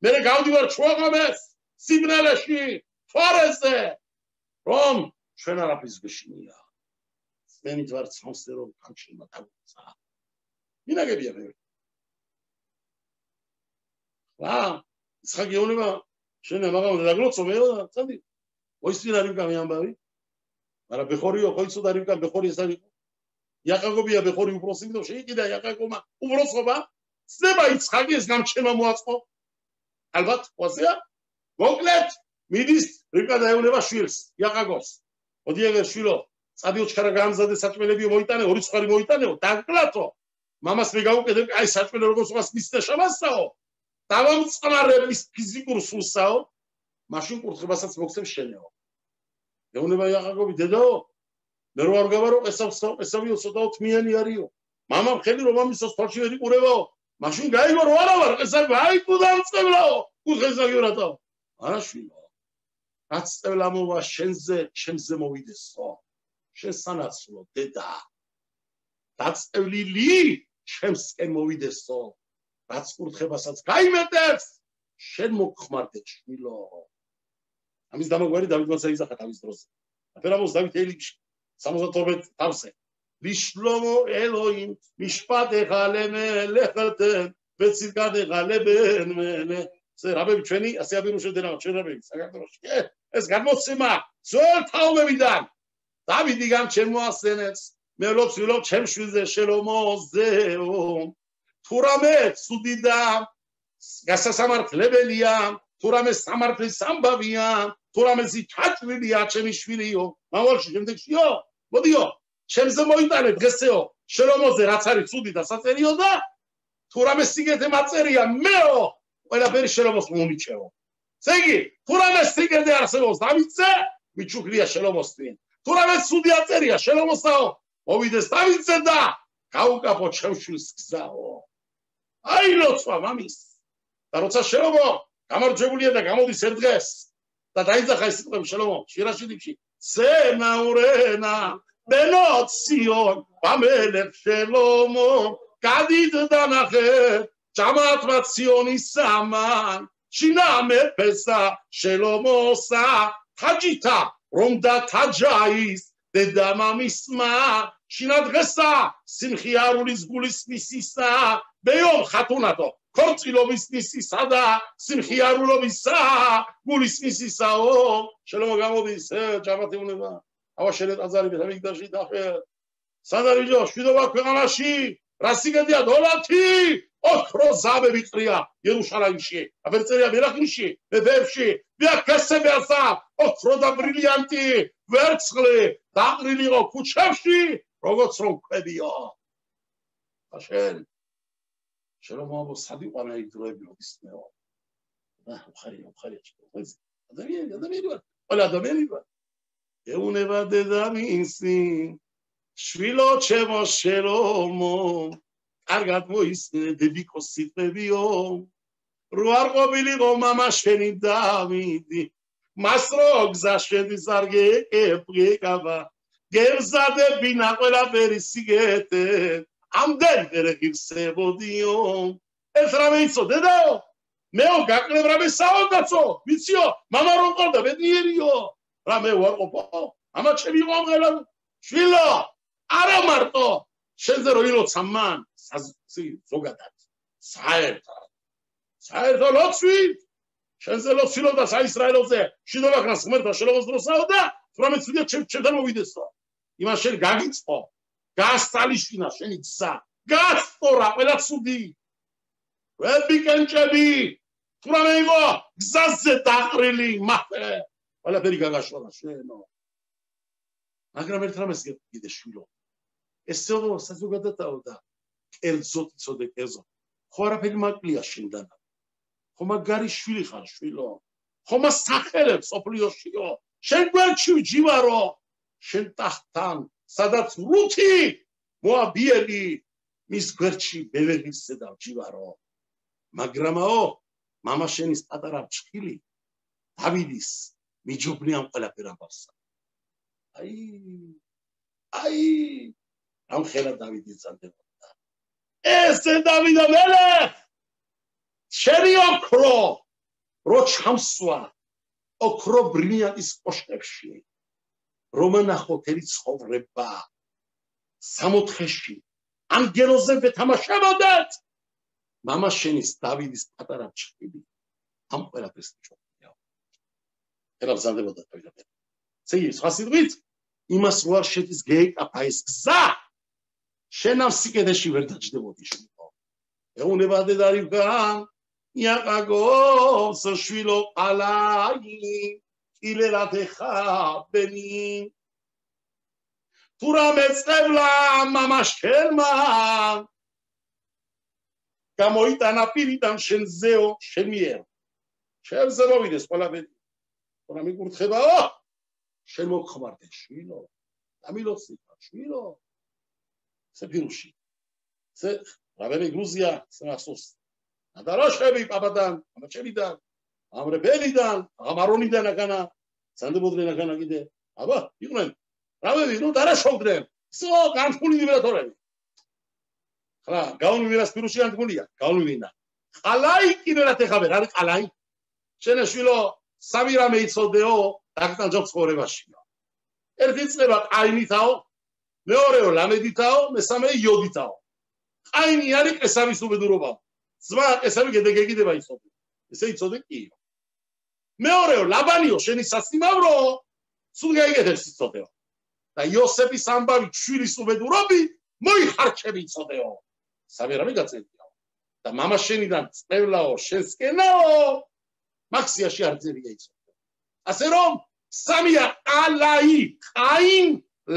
მე გავდივარ ჩვაღამეს სიბნელეში თვარეზე რომ ჩვენ არაფრის გეშინია მენით ვარ ცნოსე რომ კანჩილმა დაგუცა მინაგებია მე ვა იცხაკი ეუნება შენ ამაღამ დაგლოცო მე წადი ოისინ არის გამი ამბავი მაგრამ ბეხორიო ხოიცო და რიმკა ბეხორი ეს არის იაყაკობია ბეხორი უბროსი მიდო შეიყიდა იაყაკობა უბროსობა ცდება იცხაკი ეს გამჩენა მოაწყო ალბათ ყოსია მოკლედ მიდის რიმკა დაეუნება შვილს იაყაკობს მოდი ეგ შვილო წადი ოჩქარა გამზადე საჭმელები მოიტანე ორი ცხარი მოიტანეო დაგკლათო მამას მე გაუკეთებ აი საჭმელე როგორც მას მისცე შამასაო დავამწყნარე მის ფიზიკურ სულსაო მაშინ კურთხებასაც მოგცემ შენეო ეუნება იაყაკობი დედაო მე რო არ გავარო ესავიო ცოტაო თმიანი არისო მამამ ხელი რომ ამისოს თვალში ვერ იყურებაო მაშინ გაიგო რო არა ვარ ესავი აი თუ დამწყებლაო კურთხესაგიო რატო არა შვილო რაც წევლა მოვა შენზე მოვიდესო შენ სანაცვლო დედა დაწევლილი ჩემსკენ მოვიდესო რაც კურთხებასაც გაიმეტებს შენ მოგხმარდე შვილო ამის დამაგვარი დავით მოცე იზახა თავის დროს აფერამოს დავით ელიქში 72 თავზე ლიშლომო ელოიმ მიშპატე ღალემე ლეხტე ბეციკადე ღალებენ მენე ზე რაბები ჩვენი ასე აბირუშებდენა ჩვენ რაბები საქართველოში ეს გამოცემა ძველ თაობებიდან დავიდი გამჩემოასენებს მე ლოცვილობ ჩემ შვილზე შელომოზეო თურამე სუდიდა გასასამართლებელია, თუ რამე სამართლის ამბავია, თუ რამე ჩაჭრილია ჩემი შვილიო, მავალში შემდეგშიო, მოდიო, ჩემზე მოიტანე დღესეო, შელომოზე რაც არის ცუდი და საწერიო და თუ რამე სიგეთე მაწერია მეო, ყველაფერი შელომოს მომიჩეო. ესე იგი, თუ რამე სიგეთე არსებობს დავიცე, მიჩუქრია შელომოსთვინ. თუ რამე ცუდი აწერია შელომოსაო, მოვიდეს დავიცე და გაუკაფო ჩემშვილს გზაო. აი ლოცვა მამის. და როცა შელომო გამარჯვებულია და გამოდის ერთ დღეს და დაიძახა ეს სიტყვები შელომო შირაშიდიფში სენაურენა ბენოციონ ბამელებ შელომო გადიდდა ნახე ჯამათმაციონის სამან შინამე ფესა შელომოსა თაჯითა რომ და თაჯაის დედა მამისმა შინადღესა სიმხიარულის გულის მისისა ბეო ხათუნათო ქორწილობის მისისა და სიმხიარულობისა გულის მისისაო შელომო გამოდის ჯამათი უნება ავა შენეტაძარი მეთამიგდაში დახე სადარიჯო შვიდობა ქვეყანაში რა სიგედია დოლათი ოქრო ზაბები ყრია იერუშალაიმში აბერწერია მერახიმში მეფეებში ბიაქესებიასა ოქრო და ბრილიანტი ვერცხლი დაყრილიყო ქუჩებში როგორც რომ კვებიო აშენ შელომო სადიყვანა იდროები მისმეო ხარია ადამიანი ვარ ყველა ადამიანი ვარ ეუნება დედამისი შვილო ჩემო შელომო კარგად მოისმინე დებიკო სიტყვებიო რო არ ყოფილიყო მამა შენი დავიდი მას რო გზა შედის არ გეკება გემზადებინა ყველაფერი სიგეთე ამდენ ვერ ღირსებოდიო ეს რამე იცოდე დედაო მეო გაკლებ რამე საოდაცო ვიციო მამა რომ ყავდა ბედნიერიო რამე ვარ ყოფო ამა ჩემი მომღერა შვილო არა მარტო შენზე რო ილოცა მან ზოგადად საერთო ლოცვი შენზე ლოცვილო და საისრაელოზე შიდობა ქნას ღმერთმა შელომოს დროსაო და რამე ცუდია ჩემთან მოვიდესო იმას შენ გაგიწყო გასტალიშინა შენი გზა გასწორა ყველა ცუდი ვები კენჭები თუ რამე იყო გზაზე დაყრილი მაფე ყველაფერი გაგაშორა შენო მაგრამ ერთ რამეს გიდე შვილო ესეო საზოგადოებაა და კერძოდ იცოდე კერძო ხო არაფერი მაკლია შენდან ხო მაგარი შვილი ხარ შვილო ხო მასახელებს ოფლიოშიო შენ გვერდში ჯივარო შენ ტახტთან სადაც რუთი მოაბიელი მის გვერდში ბევერისზე და ჯივარო მაგრამაო მამა შენის პატარა ჭხილი დავიდის მიჯობნიან ყველაფერ ამბავსა აი ამ ხელა დავიდი წამდებოდა ეს დავიდა მელეხ შენი ოქრო რო ჩამსვა ოქრო ბრილიანტის კოშკებში რომანახო თერი ცხოვრება სამოთხეში ანგელოზე ვეთამაშებოდეთ მამა შენის დავიდის პატარა ჭხილი ამ ყველაფერს ჩოქია ეხლა ვზარდებოდა თავიდან ცეი სხვა სიტყვით იმას რო არ შედის გეიკაფა ეს გზა შენ ამ სიკეთეში ვერ დაჯდებოდი შვილო ეუნება დედარიგან იაკაგოს შვილო ყალაი ილერათეხა ბენი თუ რამე წევლა მამა შენმა გამოიტანა პირიდან შენზეო შენ მიერ შენზე მოვიდეს ყველაფერი რა მიკურთხებაო შენ მოგხმარდე შვილო დამილოციკა შვილო სეფირულში ზე რაბენი გრუზია სანახსოს ადარაშები პაპადან ამაჩებიდან ამრებელიდან ამარონიდან აკანა სანდებოდნენ აკანა კიდე აბა იყვნენ რაბები ნუ დარაშობდნენ სო განხული იმერატორები ხლა გაუნივერას პირუში განხულია გაუნივინა ყალაი კიდერათ ეხაბერ არის ყალაი შენ შვილო სამი რამე იცოდეო დაგტანჯობ ცხოვრებაშიო ერთი წება ყაინითაო მეორეო ლამედითაო მესამე იოდითაო ყაინი არის ყესავის უბედურობა ზმა ყესავი გედეგება იცოდე ესე იცოდე კიო მეორეო ლაბანიო შენი სასიმავრო სულ გაიგეთებს იცოდეო და იოსების ამბავი შვილის უბედურობი მოიხარჩები იცოდეო სამი რამე გაწევდიო და და მამა შენიდან წევლაო შენსკენაო მაქსიაში არ წერია იცო ასე რომ სამია ალაი ყაინ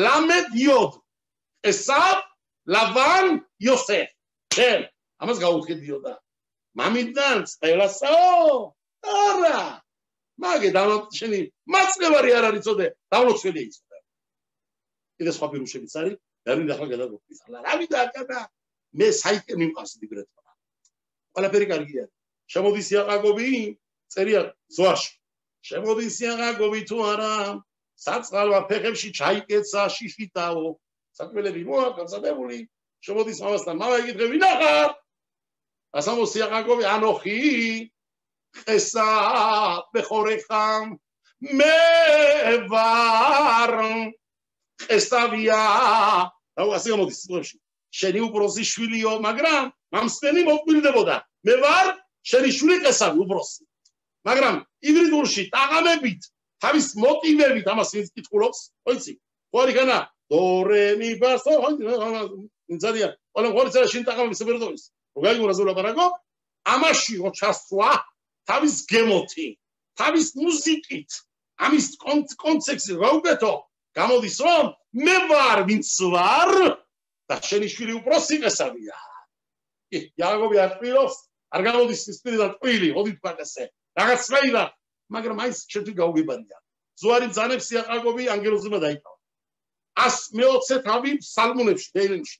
ლამედ იოდ ესავ ლავან იოსეფ შენ ამას გაუხედიოდა მამიდან წევლასაო არა მაგე შენი მაწნევარი არ არის წოდე დავლოცველია იცოდა კიდე სხვა პირუშებიც არის ვერი ახლა გადაგოხდის ახლა რა ვიდაკადა მე საიტე მიმყავს ლიბრეტოა ყველაფერი კარგია შემოდის იაყაკობი წერია ზოარში შემოდის იაყაკობი თუ არა საწყალვა ფეხებში ჩაიკეცა შიშიტაო საკმელები მოაკაცადებული შემოდის მამასთან მამა იკითხე ვინ ახარ ასამოს იაყაკობი ანოხი ესა ბეხორეხამ მე ვარ ესტავია და ასე გამოდის სიტყვებში შენი უბროსი შვილიო მაგრამ მამსმენი მოკვილდებოდა მე ვარ შენი შვილი ესავი უბროსი მაგრამ იბრიდულში ტაღამებით თავის მოტივებით ამას ვინც კითხულობს ხოიცი ხوارიქანა დო რე მი ფა სო ინცადია ყველა ხوارიცა შენ ტაღამების სებერდოვის როგაი მურაზულაპარაკო ამაში რო ჩასვა თავის გემოთი თავის მუსიკით ამის კონცექსი რა უკეთო გამოდის რომ მე ვარ ვინც ვარ და შენი შვილი უბროსი ესავია იაყაკობი ატყილოს არ გამოდის სპირიდან ტყვილი ოდით პაკასე რაღაცნაირად მაგრამ აი შეთი გაუგებარია ზოარი ძანებს იაყაკობი ანგელოზებმა დაიკავა 120 თავი სალმუნებში დეილენში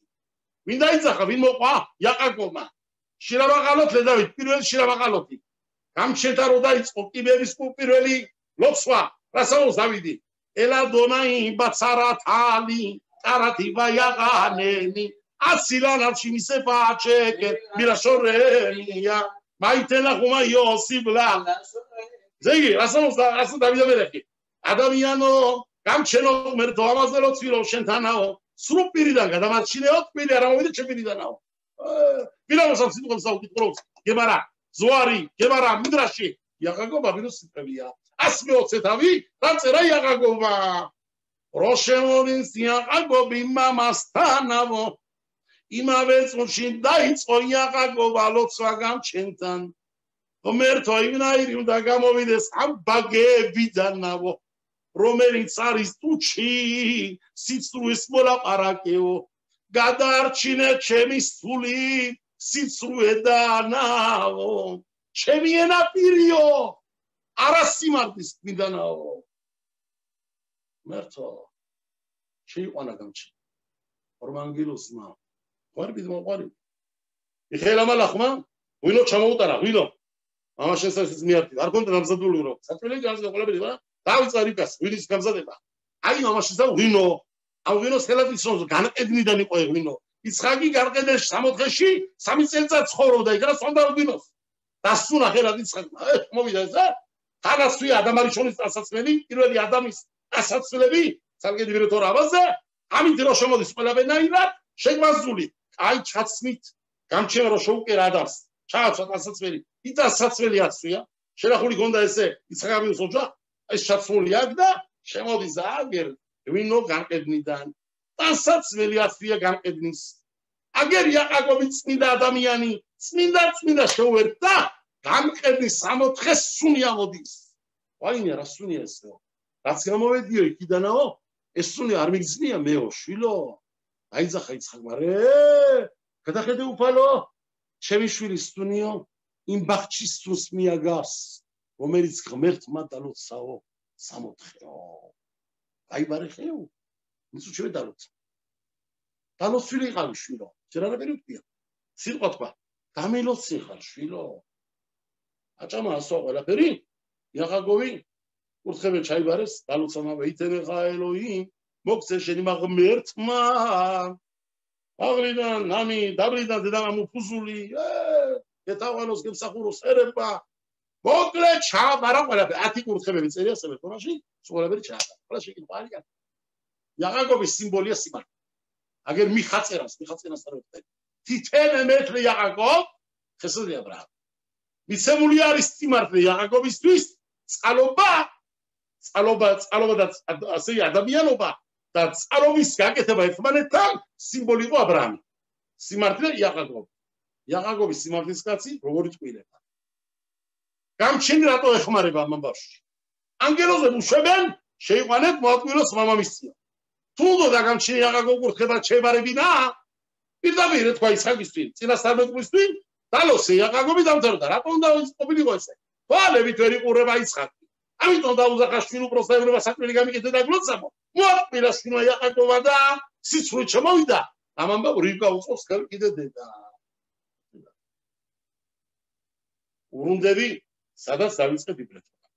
ვინ დაიძახა ვინ მოყვა იაყაკობმა შირაბაყალოთ ლედავით პირველი შირაბაყალოთი გამჩენთა რო დაიწყო კიბერის პირველი ლოცვა რასაოს დავიდი ელა დონაი ბაცარათალი ტარათი ვაიაღანენი ასილანავში მისე პაჩეკე მირაშორენია მაიტელა ხუმა იოსიბლა ზეგი რასაოს ასე დავიდამერეხი ადამიანო გამჩენო მერტო ამაზე რო ცვილო შენთანაო სრულ პირიდან გადამარჩინეო თბილი არ ამოვიდე ჩემპირიდანაო ვინაოსამ სიტყვებს აუკითხულობს გემარა ზოარი გემარა მიდრაში იაყაკობა ვინოს სიტყვებია 120 თავი დაწერა იაყაკობა როშემონის იაყაკობი მამასთანავო იმავე წუთში დაიწყო იაყაკობა ლოცვა გამჩენთან ღმერთო იმნაირი უნდა გამოვიდეს ამ ბაგებიდანავო რომელიც არის ტუჩი სიცრუეს მოლაპარაკეო გადარჩინე ჩემი სული სიცრუედანაო ჩემი ენა პირიო არა სიმართლის მიდანაო მერთო შეიყვანა გამჩი ორმანგილოსმა ყარბი მოყარი იხელა მალახმა ვინო ჩამოუტარა ვინო ამა შესაძლოა მიარტი არ კონდა დამზადული რომ საწველი განსა ყოლები რა დავიწყარიკას ვინის გამზადება აი ამა შესაძლოა ვინო ამ ვინოს ხელათის რომ განყედნიდან იყო ვინო იცხაკი გარყედეში 60-ში 3 წელიწად ცხოვრობდა იქ რა სონდა ვინოს დასუნა ხელად იცხაკმა მოვიდა ესა თანასვი ადამარიშონის დასაცმელი პირველი ადამის დასაცმელები სარგედი ვირეთორ ავაზე ამით რო შემოდის ყველაფერნაირად შეგვაზული აი ჩაცმით გამჩენა რო შეუკერა ადამიანს ჩააცვა დასაცმელი ის დასაცმელი აცვია შენახული გონდა ესე იცხაკის ოჯახ ეს ჩაცმული აქ და შემოდის აგერ ვინო განყედნიდან დასაცმელი აცვია განყედნის აგერ იაყაკობი წმინდა ადამიანი წმინდა შეუერთდა განყედნის 64 სუნი ამოდის ვაინე რა სუნია ესო რაც გამოვედიო იქიდანაო ეს სუნი არ მიგზნია მეო შვილო დაიძახა იცხაკმა რე გადახედე უფალო ჩემი შვილი სუნიო იმ ბაღჩის სუნს მიაგავს რომელიც ღმერთმა დალოცაო 64-ო აიბარე ხეო ის უჩვე დალოცა დალოცვილი იყავი შვილო ჯერ არაფერი ვთქია სიტყვა თქვა დამელოცი ხარ შვილო აჭამა ასო ყველაფერი იაყაკობი ურთხებენ ჩაიბარეს დალოცამა ვეითენე ხაელოი მოგცე შენი მაღმერთმა აღლიდან ნამი დაბრიდან დედამამ უფუზული ეთავალოს გემსახუროს ერება მოკლე ჩაბარა ყველაფერი 10 კურთხებები წერია სებერტონაში ყველაფერი ჩაბარა ყველა შეკითხვა არის იაყაკობის სიმბოლია სიმართლე აგერ მიხაწერას არ ვეთქი თითენ მეტრი იაყაკობ ხესოდი აბრაამ მიცემული არის სიმართლე იაყაკობისთვის წყალობა და ასე ადამიანობა და წყალობის გაკეთება ერთმანეთთან სიმბოლი იყო აბრაამი სიმართლე იაყაკობ იაკობის სიმართლის კაცი როგორი ტყუილება. გამჩენი რატო ეხმარება ამ ამბავში? ანგელოზე უშვებენ, შეიყვანეთ მოატყუილოს მამამისია. თუ უნდა გამჩენი იაკობ კურთხება შეებარებინა, პირდაპირ თქვა ისხაკისთვის, წინასწარმეტყვისთვის, დალოსე იაკობი დამთავრდა. რატო უნდა ყოფილიყო ესე? თვალებით ვერ იყურება ისხაკი. ამიტომ დაუზახაშვილ უბრალოდ ევროპა საკვირი გამიკეთდა და გლოცამო. მოატყუილოს იაკობა და სიცრუე ჩამოვიდა. ამ ამბავ რიბკა უწყობს კიდე დედა. ურუნდები, სადაც დავიწყე ბიბლიოთეკა.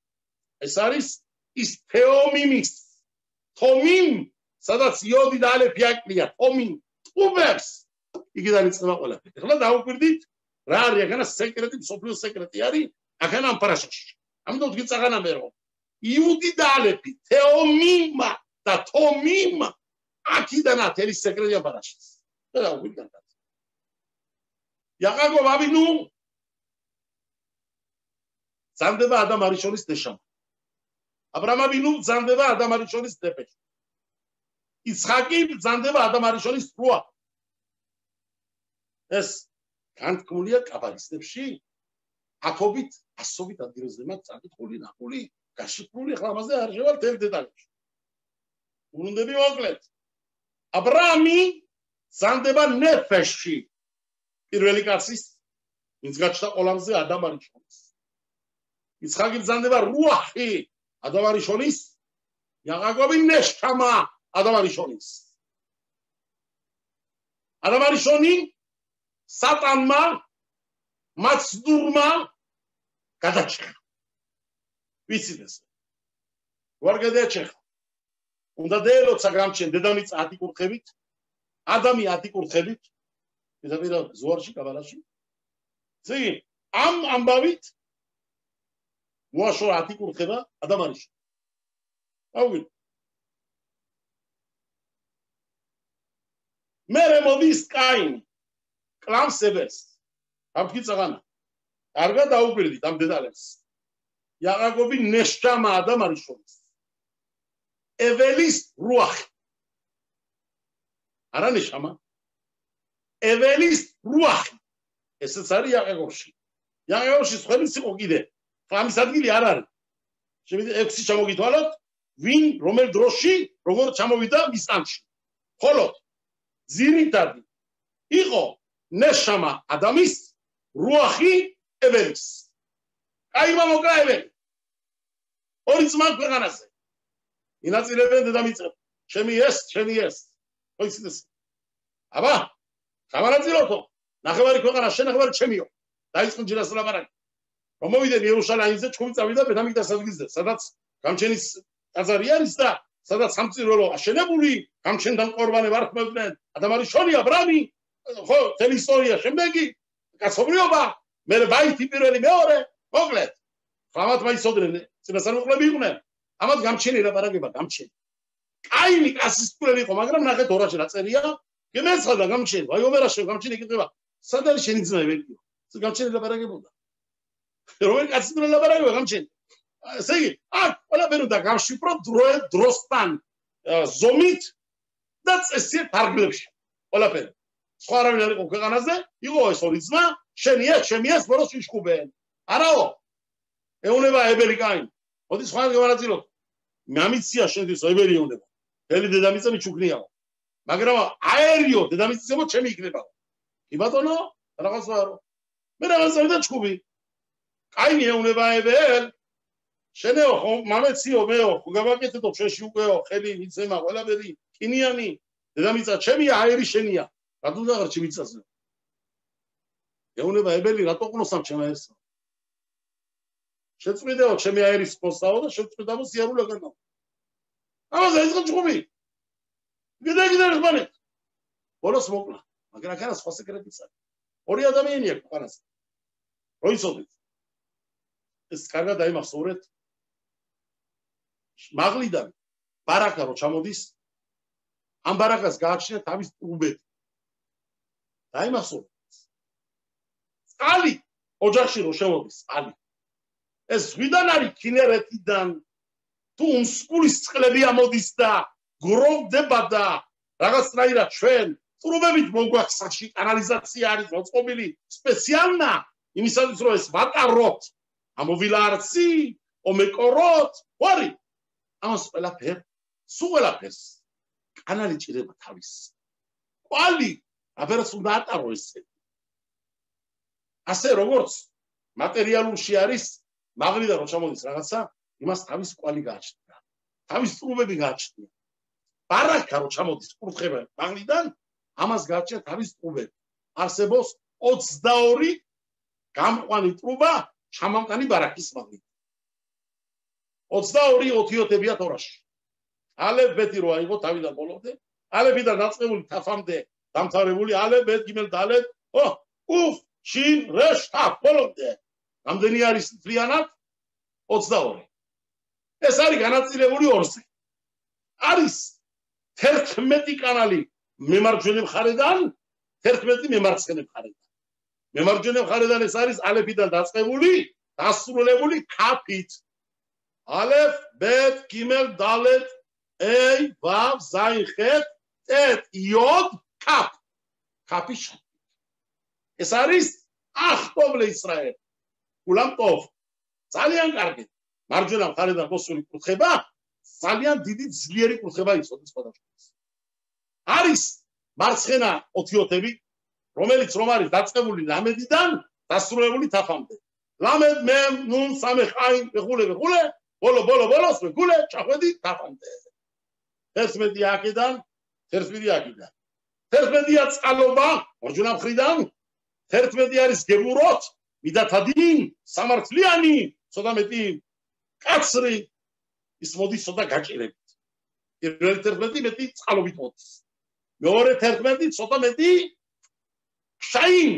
ეს არის ის თეომიმის თომიმ, სადაც იოდი და ალეფი აკლია, თომიმ, ტუბებს. იქიდან იწყება ყველაფერი. ახლა დავუკვირდით, რა არის ახლა სეკრეტი, მსოფლიოს სეკრეტი არის ახლა ამ პარაშაში. ამიტომ თქვი წაღანა მე რომ იუდი და ალეფი, თეომიმა და თომიმ აქედან ათელის სეკრეტია პარაშას. და დავუკვირდით. იაკობ ავინუ ზანდება ადამ არიშონის დეშამ. აბრაამ ავინუ ზანდება ადამ არიშონის დეპეში. ისხაკი ზანდება ადამ არიშონის რუა. ეს განთქმულია კაბალისტებში. ათობით, ასობით ადგილზე მაქვს წაკითხული, ნახული, გაშიფრული, ახლა ამაზე არ შევალ თელ დეტალებში. ურუნდები მოკლედ. აბრაამი ზანდება ნეფეში. პირველი კაცის, ვინც გაჩნდა ყოლამზე ადამ არიშონის. ისხაკი ზანდება რუახი ადამ არიშონის, იაკობი ნეშქამა ადამ არიშონის. ადამ არიშონი სატანმა მაცდურმა გადაჭრა. ვიცით ეს. ვარ გადაჭრა. უნდა დელოცა გამჩენ დედამიწა 10 კურთხებით, ადამი 10 კურთხებით, პირდაპირ ზოარში კაბალაში. ზეგი ამ ამბავით მოაშორა 10 კურთხება ადამ არიშონი. აუგით. მერე მოდის კაინი. კლამს ებერს. ამქი წაღანა. კარგად დაუკვირდით ამ დეტალებს. იაკობი ნეშქამა ადამ არიშონის. ეველის რუახი. არა ნეშქამა. ეველის რუახი. ესეც არის იაკობში. იაკობში სხვაიც იყო კიდე. ამის ადგილი არ არის. შემიძლია 6 ჩამოგითვალოთ, ვინ რომელ დროში როგორ ჩამოვიდა მის ტანში. ხოლო ძირითადი იყო ნეშამა ადამის რუახი ეველის. კაიმა მოკლა ეველი. ორი ძმა ქვეყანაზე. ინაწილებენ დედამიწა. ჩემი ეს. ხოიცინეს. აბა, გამარაცილოთო. ნახევარი ქვეყანა შენ ნახევარი ჩემიო. დაიწყო ჯერას ლაპარაკი. რომ მოვიდე იერუსალიმზე, თქვი წავიდა ბედამიგდას ადგილზე, სადაც გამჩენის ტაძარი არის და სადაც სამწირულო აშენებული, გამჩენთან ყორბანი ვარქმევდნენ. ადამ არიშონი, აბრამი, ხო, თელი ისტორია შემდეგი, კაცობრიობა, მე ბაითი პირველი მეორე, მოკლედ. ხამათ მაისოდნენ, წინასწარმეტყვები იყვნენ. ამათ გამჩენი ლაპარაკება, გამჩენი. კაინი კაცისკურელი იყო, მაგრამ ნახეთ ორაში რა წერია, გემეცხადა გამჩენი, ვაი ომერაშე გამჩენი ეკითხება, სად არის შენი ძმა ეველი? გამჩენი ლაპარაკებოდა. რომელი კაცისკურელი ლაპარაკება გამჩენი. ესე იგი, ყველაფერი უნდა გავშიფრო დროსთან ზომით და წესიერ თარგმნებში. ყველაფერი. სხვა არავინ არ იყო ქვეყანაზე, იყო ეს ორი ძმა, შენი ეს, ჩემი ეს, ბოროს ვიშკუბენ. არაო. ეუნება ებელი კაინი. მოდი სხვა განაწილოთ. მამიცია შენთვის ებელი ეუნება. ელი დედამიწა მიჩუქნიაო. მაგრამ აერიო დედამიწისებო ჩემი იქნებაო. კი ბატონო, რაღაც ვარო. მე რაღაცა და ჩხუბი. კაინი ეუნება ებელ. შენეო ხო მამეციო მეო ხო გავაკეთებო შეში უკეო ხელი მიცემა ყველაფერი კინიანი დედამიწა ჩემია აერი შენია რატო დაღარ ჩემიცაზე ეუნება ებელი რატო ყნოსამ ჩემა ეს შეწყვიდეო ჩემი აერის პოსტაო და შეწყვიდავო სიარულე განა ამაზე ეს ხუჭუბი გიდაგიდარ ხმანე ბოლოს მოკლა მაგრამ ახლა სხვა სეკრეტიც არის ორი ადამიანია ქვეყანაზე როიცოდეთ ეს კარგად დაიმახსოვრეთ მაღლიდან ბარაკა რო ჩამოდის ამ ბარაკას გააჩნია თავის უბედი დაიმახსოვრეთ წყალი ოჯახში რო შემოდის წყალი ეს ზღვიდან არის ქინერეთიდან თუ უმსხულის წყლები ამოდის და გროვდება და რაღაცნაირად ჩვენ სტრუბებით მოგვახსაში კანალიზაცია არის მოწყობილი სპეციალნა იმისათვის რომ ეს ვატაროთ ამოვილა არცი ომეკოროთ ვარი ამას ყველაფერს კანალი ჭირდება თავის ყვალი აფერს უნდა ატარო ესე ასე როგორც მატერიალურში არის მაღლიდან რომ ჩამოდის რაღაცა იმას თავის ყვალი გააჩნია თავის სტრუბები გააჩნია ბარაკა რომ ჩამოდის კურთხება მაღლიდან ამას გააჩნია თავის სტრუბები არსებობს 22 გამყვანი ტრუბა ჩამამტანი ბარაკის მაღლიდან 22 ოთიოთებია თორაში ალეფბეთი რო აიღო თავიდან ბოლომდე ალეფიდან დაწყებული თაფამდე დამთავრებული ალეფბეთ გიმელ დალეთ უფ შინ რეშ თაფ ბოლომდე რამდენი არის მთლიანად 22 ეს არის განაწილებული 2-ზე არის 11 კანალი მემარჯვენე მხარედან 11 მემარცხენე მხარედან მემარჯვენე მხარედან ეს არის ალეფიდან დაწყებული დასრულებული ქაფით ალეფ ბეთ გიმელ დალეთ ey vav zayin chet tet yod kaf kafis ეს არის ახტობლე ისრაელი ულამ ტוב ძალიან კარგი მარჯვენა მხარედან მოსული კურთხება ძალიან დიდი ძლიერი კურთხება იწოდეს სხვადასხვა არის მარცხენა ოთიოთები რომელიც რომ არის დაწყებული ლამედიდან დასრულებული თაფამდე ლამედ მე ნუნ სამე ხაინ ვეხულე ბოლოს ვეგულე ჩახვედი თაფამდე 11 აქედან 11 აქედან 11-ია წყალობა მარჯვენა მხრიდან 11 არის გებუროთ მიდათადინ სამართლიანი ცოტა მეტი კაცრი ის მოდის ცოტა გაჭირებით პირველი 11 მეტი წყალობით მოდის მეორე 11 ცოტა მეტი შაინ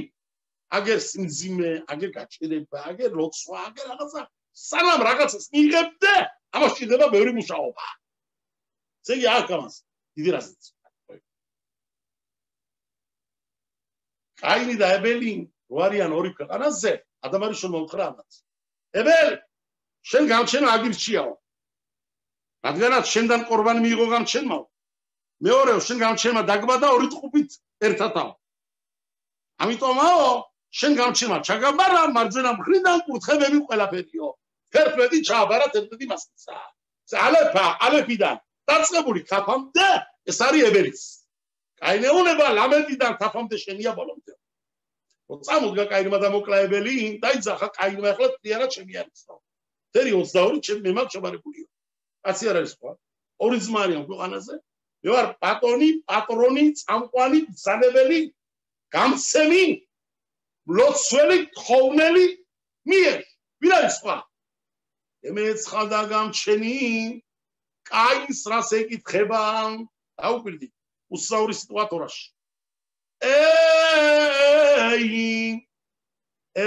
აგერ სიმძიმე აგერ გაჭირება აგერ ლოცვა აგერ რაღაცა სანამ რაღაცას მიიღებდე ამას ჭირდება ბევრი მუშაობა ესე იგი აქ ამას დიდი რაზეც კაინი და ებელი რო არიან ორი ქვეყანაზე ადამიანი შენ მომხრანაც ებელ შენ გამჩენა აგირჩიაო რადგანაც შენდან ყორბანი მიიღო გამჩენმაო მეორეო შენ გამჩენმა დაგბადა ორი ტყუპით ერთათაო ამიტომაო შენ გამჩენმა ჩაგაბარა მარჯვენა მხრიდან კურთხებები ყველაფერიო 11 ჩააბარა 11 მასკიცა ალეფიდან დაწყებული ქაფამდე ეს არის ებელის კაინეუნება ლამედიდან თაფამდე შენია ბოლომდე რომ წამოდგა კაინმა და მოკლა ებელი დაიძახა კაინმა ახლა თლიანად შემიარისო თერი 22 ჩემ მემართ შებარებულიო კაცი არ არის სხვა ორი ძმა არიან ქვეყანაზე მე ვარ პატრონი წამყვანი ბრძანებელი გამცემი ლოცველი თხოვნელი მიერ ვინ არის სხვა ემეცხადა გამჩენი კაინს რას ეკითხება დაუკვირდი უსაური სიტუატორაში ey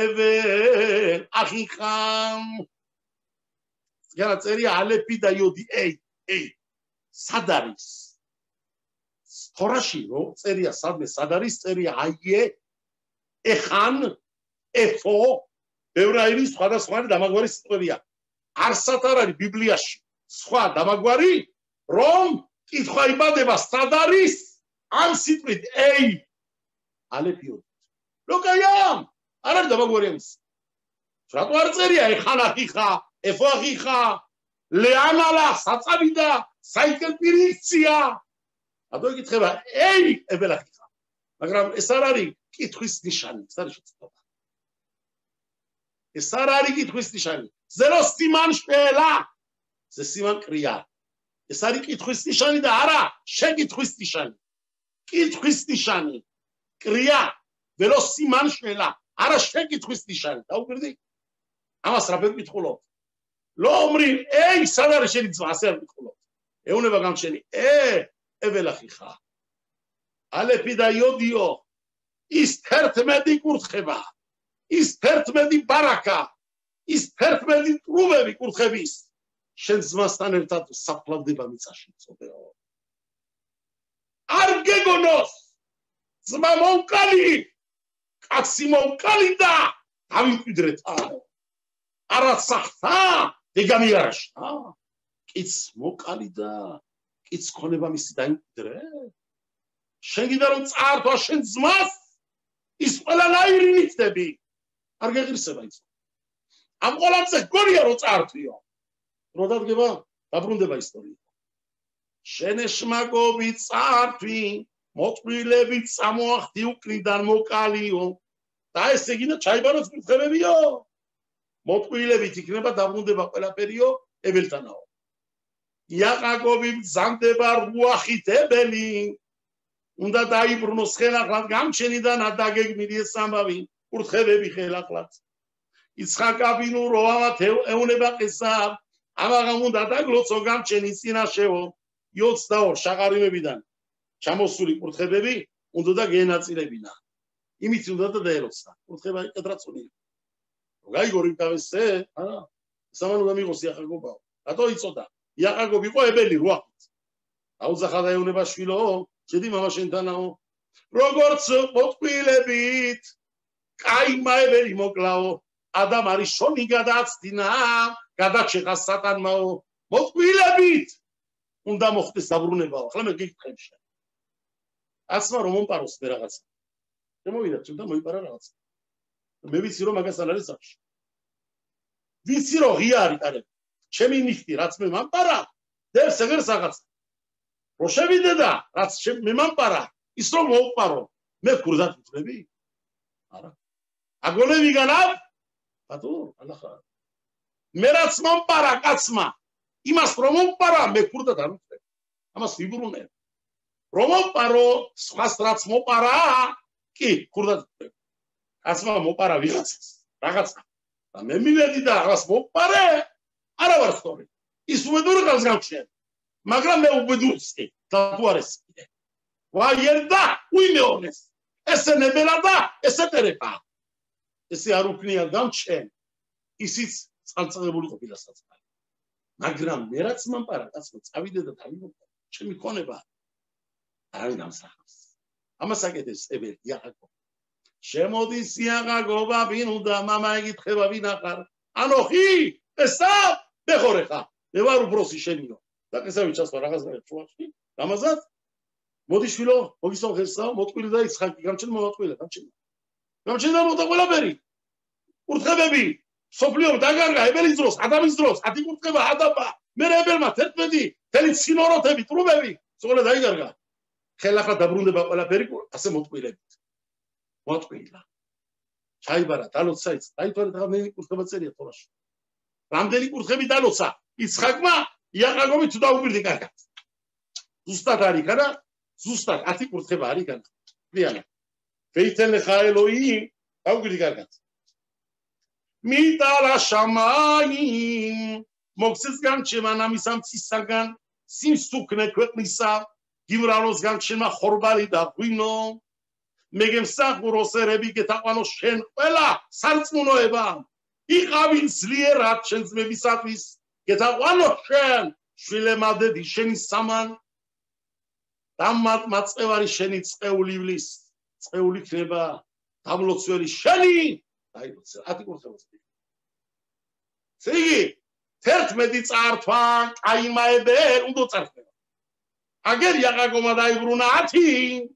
evel ახიხამ განა წერია ალეფი და იოდი ey სად არის თორაში რო წერია სადმე სად არის წერია აიე ეხან ეფო ევრაილის სხვადასხვა დამაგვარი სიტყვებია არსად არ არის ბიბლიაში სხვა დამაგვარი რომ კითხვა იბადება სად არის ამ სიტყვით ey ალეფიო ლოკაიამ არ არის დამაგვარი ამის რატო არ წერია ეხან ახიხა ეფო ახიხა ლეანალა საწავიდა საიკელ პირიქცია რატო ეკითხება ey ებელახიხა მაგრამ ეს არ არის კითხვის ნიშანი ეს არის შეცდომა ეს არ არის კითხვის ნიშანი ზერო სიმან შელა ზე სიმან კრია ეს არის კითხვის ნიშანი და არა შეკითხვის ნიშანი კითხვის ნიშანი კრია ველო სიმან შელა არა შეკითხვის ნიშანი დაუკვირდი ამას რა ვეკითხულობ ლომრი ey სად არის შენი ძმა ასე არ ვეკითხულობ ეუნება გამჩენი ებელახიხა ალეფი და იოდიო ის 11 კურთხება ის 11 ბარაკა ის 11 ტრუბები კურთხების შენ ძმასთან ერთად საფლავდება მიწაში წოდეო არ გეგონოს ძმა მომკალი კაცი მომკალი და ამიმკვიდრეთ არა სახთა დეგამიარაშა კიც მოკალი და კიც ქონება მისი დაიმკვიდრე შენ გინდა რომ წაართვა შენ ძმას ის ყველანაირი ნივთები არ გეღირსება ის ამ ყველამზე გონია რომ წაართვიო რო დადგება დაბრუნდება ისტორია შენ ეშმაკობი წაართვი მოწყვილები წამოახდი უკრიდან მოკალიო და ესე გინდა ჩაიბაროს კურთხებებიო მოწყვილებით იქნება დაბრუნდება ყველაფერიო ებელთანაო იაყაკობი მზამდება რუახითებელი უნდა დაიბრუნოს ხელახლად გამჩენიდან ადაგეგმილი ეს ამბავი კურთხებები ხელახლად იცხაკაბინუ როამათ ეუნება ყესა ამაღამ უნდა დაგლოცო გამჩენის წინაშეო 22 შაყარიმებიდან ჩამოსული კურთხებები უნდა და გენაწილებინა იმით უნდა და დაეროცა კურთხება კედრაცული გაიგორი თავისე არა სამან უნდა მიყოს იაყაკობაო რატო იწოდა იაყაკობი იყო ებელი რუახით აუძახა დაეუნება შვილო შედი მამა შენთანაო როგორც მოწყვილებით კაიმაებელი მოკლაო ადამ არის შონი გადააცდინა გადაჩეხა სატანმაო მოწყვილებით უნდა მოხდეს დაბრუნებაო ახლა მე გიგთხებ შენ ასმა რომ მომპაროს მე რაღაცა შემოვიდა თუნდა მოიპარა რაღაცა მე ვიცი რომ მაგას არ არის სახში ვიცი რომ ღია არის ტარები ჩემი ნიხტი რაც მე მომპარა დევს ეგრს რაღაცა რო შევიდე და რაც მე მომპარა ის რომ მოვპარო მე ქურდად ვწლები არა აგოლები განავ ბატო ალახა მე რაც მომპარა კაცმა იმას რომ მომპარა მე ქურდად არ ვწლები ამას ვიბრუნე რომ მომპარო სხვას რაც მომპარა კი ქურდად ვწლები კაცმა მომპარა ვიღაცას რაღაცა და მე მივედი და რაღაც მომპარე არა ვარ სწორი ის უბედური ყავს გავჩენ მაგრამ მე უბედურსკი და თუ არის კიდე ვაიერდა უიმეონეს ესე ნებელა და ესე ტერება ესე არ უქნია გამჩენ ისიც წყალწაღებული ყოფილა საწყალი მაგრამ მე რაც მომპარა კაცმა წავიდე და დავიმოყვა ჩემი ქონება არავინ ამსახავს ამას აკეთებს ებელი იაყაკო შემოდის იაყაკობა ვინ უნდა მამა ეკითხება ვინ ახარ ანოხი ესა ბეხორეხა მე ვარ უბროსი შენიო და ესავი ჩასვა რაღაცა ჩუახში გამაზად მოდი შვილო მოგისალ ხესა მოტყვილი და იცხაკი გამჩენ მომატყვილე გამჩენ და მოტა ყველაფერი კურთხებები სოფლიო დაგარგა ებელის დროს ადამიანის დროს ათი კურთხება ადაბა მე ებელმა 11 თელი ცინოროთები ტრუბები სულ დაიგარგა ხელახლა დაბრუნდება ყველაფერი ასე მოტყვილებით მოტყვილა ჩაიბარა დალოცა ის დაითვალე და მე კურთხება წერია თორაში რამდენი კურთხები დალოცა იცხაკმა იაყაკობი თუ დაუბრდი კარგად ზუსტად არის განა ზუსტად 10 კურთხება არის განა ვიანა ვეითელე ხაელოი დაუბრდი კარგად მიტალა შამაიმ მოხსეს გამჩემა ნამისამ ცისაგან სიმსუქნე ქვეყნისა გიმრავლოს გამჩემა ხორბალი და ღვინო მეგემსახუროს ერები გეთაყვანო შენ ყველა სარწმუნოება იყავი ძლიერად შენ ძმებისათვის გეთაყვანო შენ შვილემადედი შენი სამან დამად მაწევარი შენი წეულივლის წეული ქნება დამლოცველი შენი დაიბოცა 10 კურთხევას სიგი 11 წართვა კაიმაებელ უნდა წართვა აგერ იაყაკომა დაიბრუნა 10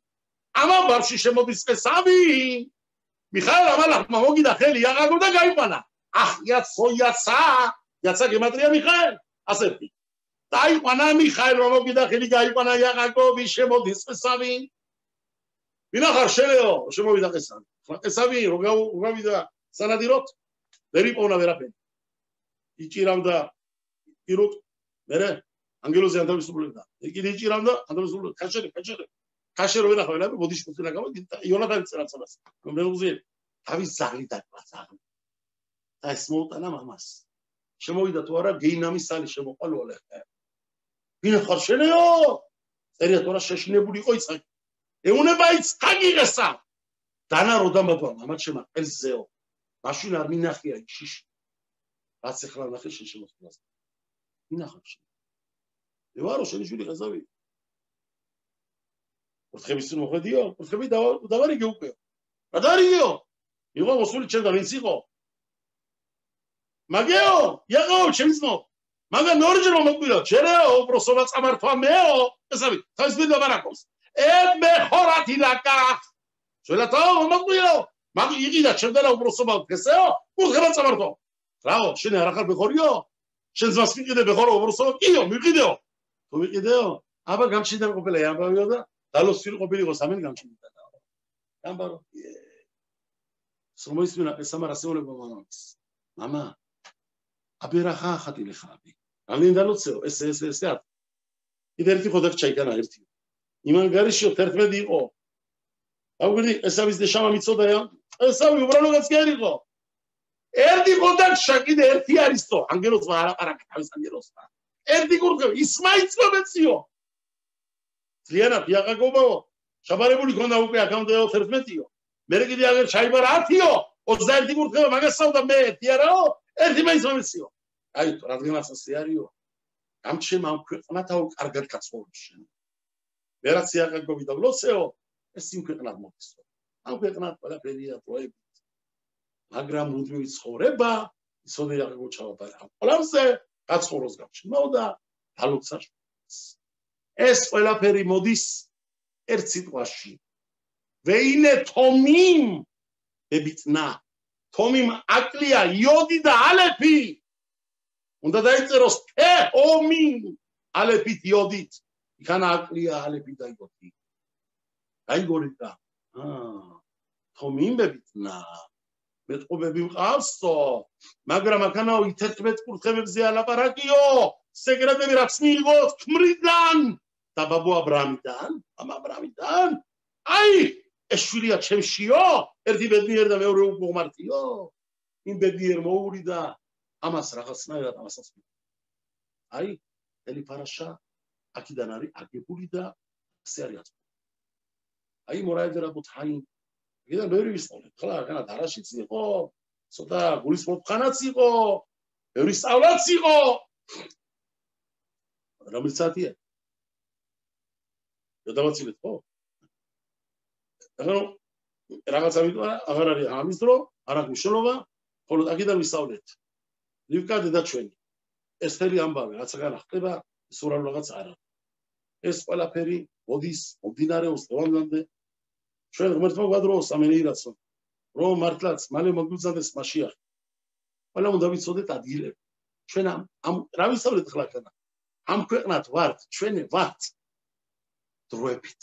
ამა ბავში შემოდის წესავი მიხაელ ამალახმა მოგიდა ხელი იაყაკო და გაიყვანა ახ იაცოიაცა იაცა გემატრია მიხაელ ასეთი დაიყვანა მიხაელ რომ მოგიდა ხელი გაიყვანა იაყაკო შემოდის წესავი ვინახარ შენეო შემოვიდა წესავი წესავი რო გავიდა სანადიროთ ვერ იპოვნა ვერაფერი იჭირავდა იროთ მერე ანგელოზე ანთავისუფლებდა იგი იჭირავდა ანთავისუფლებდა ქაშერო ვენახავ ელაპი ბოდიში პუცელა გავა იონათანი წერაცებას რომლეზე თავის ზაღლი დაკლა ზაღლი და ეს მოუტანა მამას შემოვიდა თუ არა გეინამის სალი შემოყალოა ვინახარ შენეო წერია თუ არა შეშინებული იყო იცხაკი ეუნება იცხაკი ღესა დანა როდამბაბა მამაც შემა ყელზეო მაშინ არ მინახია შიში რაც ახლა ნახე შენ შემოწმას მინახავ შენ ევარო შენი შვილი ყაზავი კურთხების თუ მოხდიო კურთხები დავარიგე უკვე რა დაარიგეო იყო მოსული ჩემ და ვინც იყო მაგეო იაყო შემიზმო მაგა ნორჯერ მომკვირო ჯერეო უბროსობა წამართვა მეო ესავი თავის ბინა ბარაკოს მე ხორათი ლაკა ზოლათო მომგვიო მაგ იყიდა ჩემდანა უბრალოდ დღესეო კურთხება წამართო რაო შენ არ ახარ ბეხორიო შენ ზმას მიყიდე ბეხორო უბრალოდ კიო მიყიდეო თუ მიყიდეო აბა გამჩნდა ყოფილა ამბავიო და დალოს სულ ყოფილიყო სამენ გამჩნდა გამბარო სრომისმენა ესამარა სეულება მამამის მამა აბერახა ხატილი ხაბი ალინ დალოცეო ეს ათ კიდე ერთი ხოდაკ ჩაიტანა ერთი იმან გარიშო 11 იყო აუგრი ესავის დეშამა მიწოდა ესავი უბრალოდ კი არ იყო ერთი ხოდაკ შაკიდე ერთი არისო ანგელოს არაპარაკა თავის ანგელოსთან ერთი კურთხე ისმაიცო მეციო ძლიანად იაღაგობაო შაბარებული ქონდა უკვე აქამდე 11-იო მე კიდე აგერ ჩაიბარა 10-იო 21 კურთხევა მაგასავდა მე ერთი არაო ერთი მაინც მომეციო აი რადგანაც ასე არისო გამჩემ ამ ქვეყნათავ კარგად გაცხოვრებს შენ ვერაც იაღაგობი და ლოცეო ეს იმ ქვეყნად მოგისო ამ ქვეყნად ყველაფერია პროექტი მაგრამ მუდმივი ცხოვრება ისოდე იაღაგო ჩავაბარა ამ ყველამზე გაცხოვროს გამჩემო და დალოცარ ეს ყველაფერი მოდის ერთ სიტყვაში ვეინე თომიმ ებიტნა თომიმ აკლია იოდი და ალეფი უნდა დაიწეროს თომიმ ალეფით იოდით იქანა აკლია ალეფი და იოდი გაიგორიტა თომიმ ებიტნა მეტყობები მყავსო მაგრამ აქანაო 11 კურთხევებზე ალაპარაკიო სეკრეტები რაც მიიღო ქმრიდან და ბაბუ აბრამიდან ამ აბრამიდან აი ეს შვილია ჩემშიო ერთი ბედნიერი და მეორე უგმარტიო იმ ბედნიერ მოურიდა ამას რაღაცნაირად ამასაც აი ელი ფარაშა აქიდან არის აგებული და ასე არის აი მორაიდერა ბუთაინ იგივე ბევრი ვისწავლეთ ხლა განა დარაშიც იყო ცოტა გულის მოფხანაც იყო ბევრი სწავლაც იყო რომელიც საათია გადავაცილეთ ხო? რაღაცა ვიტყვა, აღარ არის ამის დრო, არ აქვს მნიშვნელობა, ხოლო აქედან ვისწავლეთ. ლივკა დედაჩვენი. ეს თელი ამბავი, რაცაგან ხდება, ის უბრალოდ რაღაც არა. ეს ყველაფერი მოდის, მომდინარეობს დღევანდლამდე. ჩვენ ღმერთმა გვადროოს ამენეირაცო, რომ მართლაც მალე მოგვიძანდეს მასიახი. ყველა უნდა ვიცოდეთ ადგილები. ჩვენ ამ რა ვისწავლეთ ხლა ქანა? ამ ქვეყნად ვართ, ჩვენ ვართ დროებით.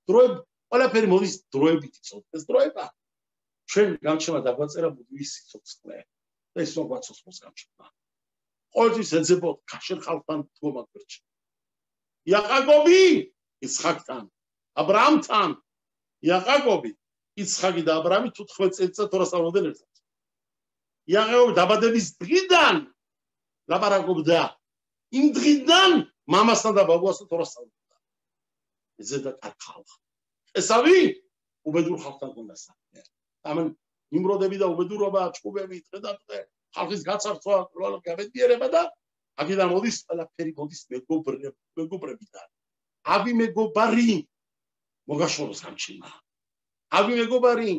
დროები ყველაფერი მოდის დროებით იცოდეთ. ეს დროება ჩვენ გამჩემა დაგვაწერა ბუდვის სიცოცხლე. და ის მოგვაცოცხლოს გამჩემა. ყოველთვის ეძებოთ ქაშერ ხალხთან დგომა გვერდში. იაყაკობი იცხაკთან, აბრაამთან, იაყაკობი, იცხაკი და აბრაამი 15 წელიწად თორას სწავლობდნენ ერთად. იაყაკობი დაბადების დღიდან ლაპარაკობდა იმ დღიდან მამასთან და ბაბუასთან თორას სწავლობდა. ეძებდა კარგ ხალხს. ესავი უბედურ ხალხთან ჰქონდა საქმე. ამან იმროდები და უბედურობა, ჭუბები, დღე და დღე ხალხის გაცარცვა, ყველა გამედიერება და აქედან მოდის ყველაფერი მოდის მეგობრებიდან. ავი მეგობარი მოგაშოროს გამჩინა. ავი მეგობარი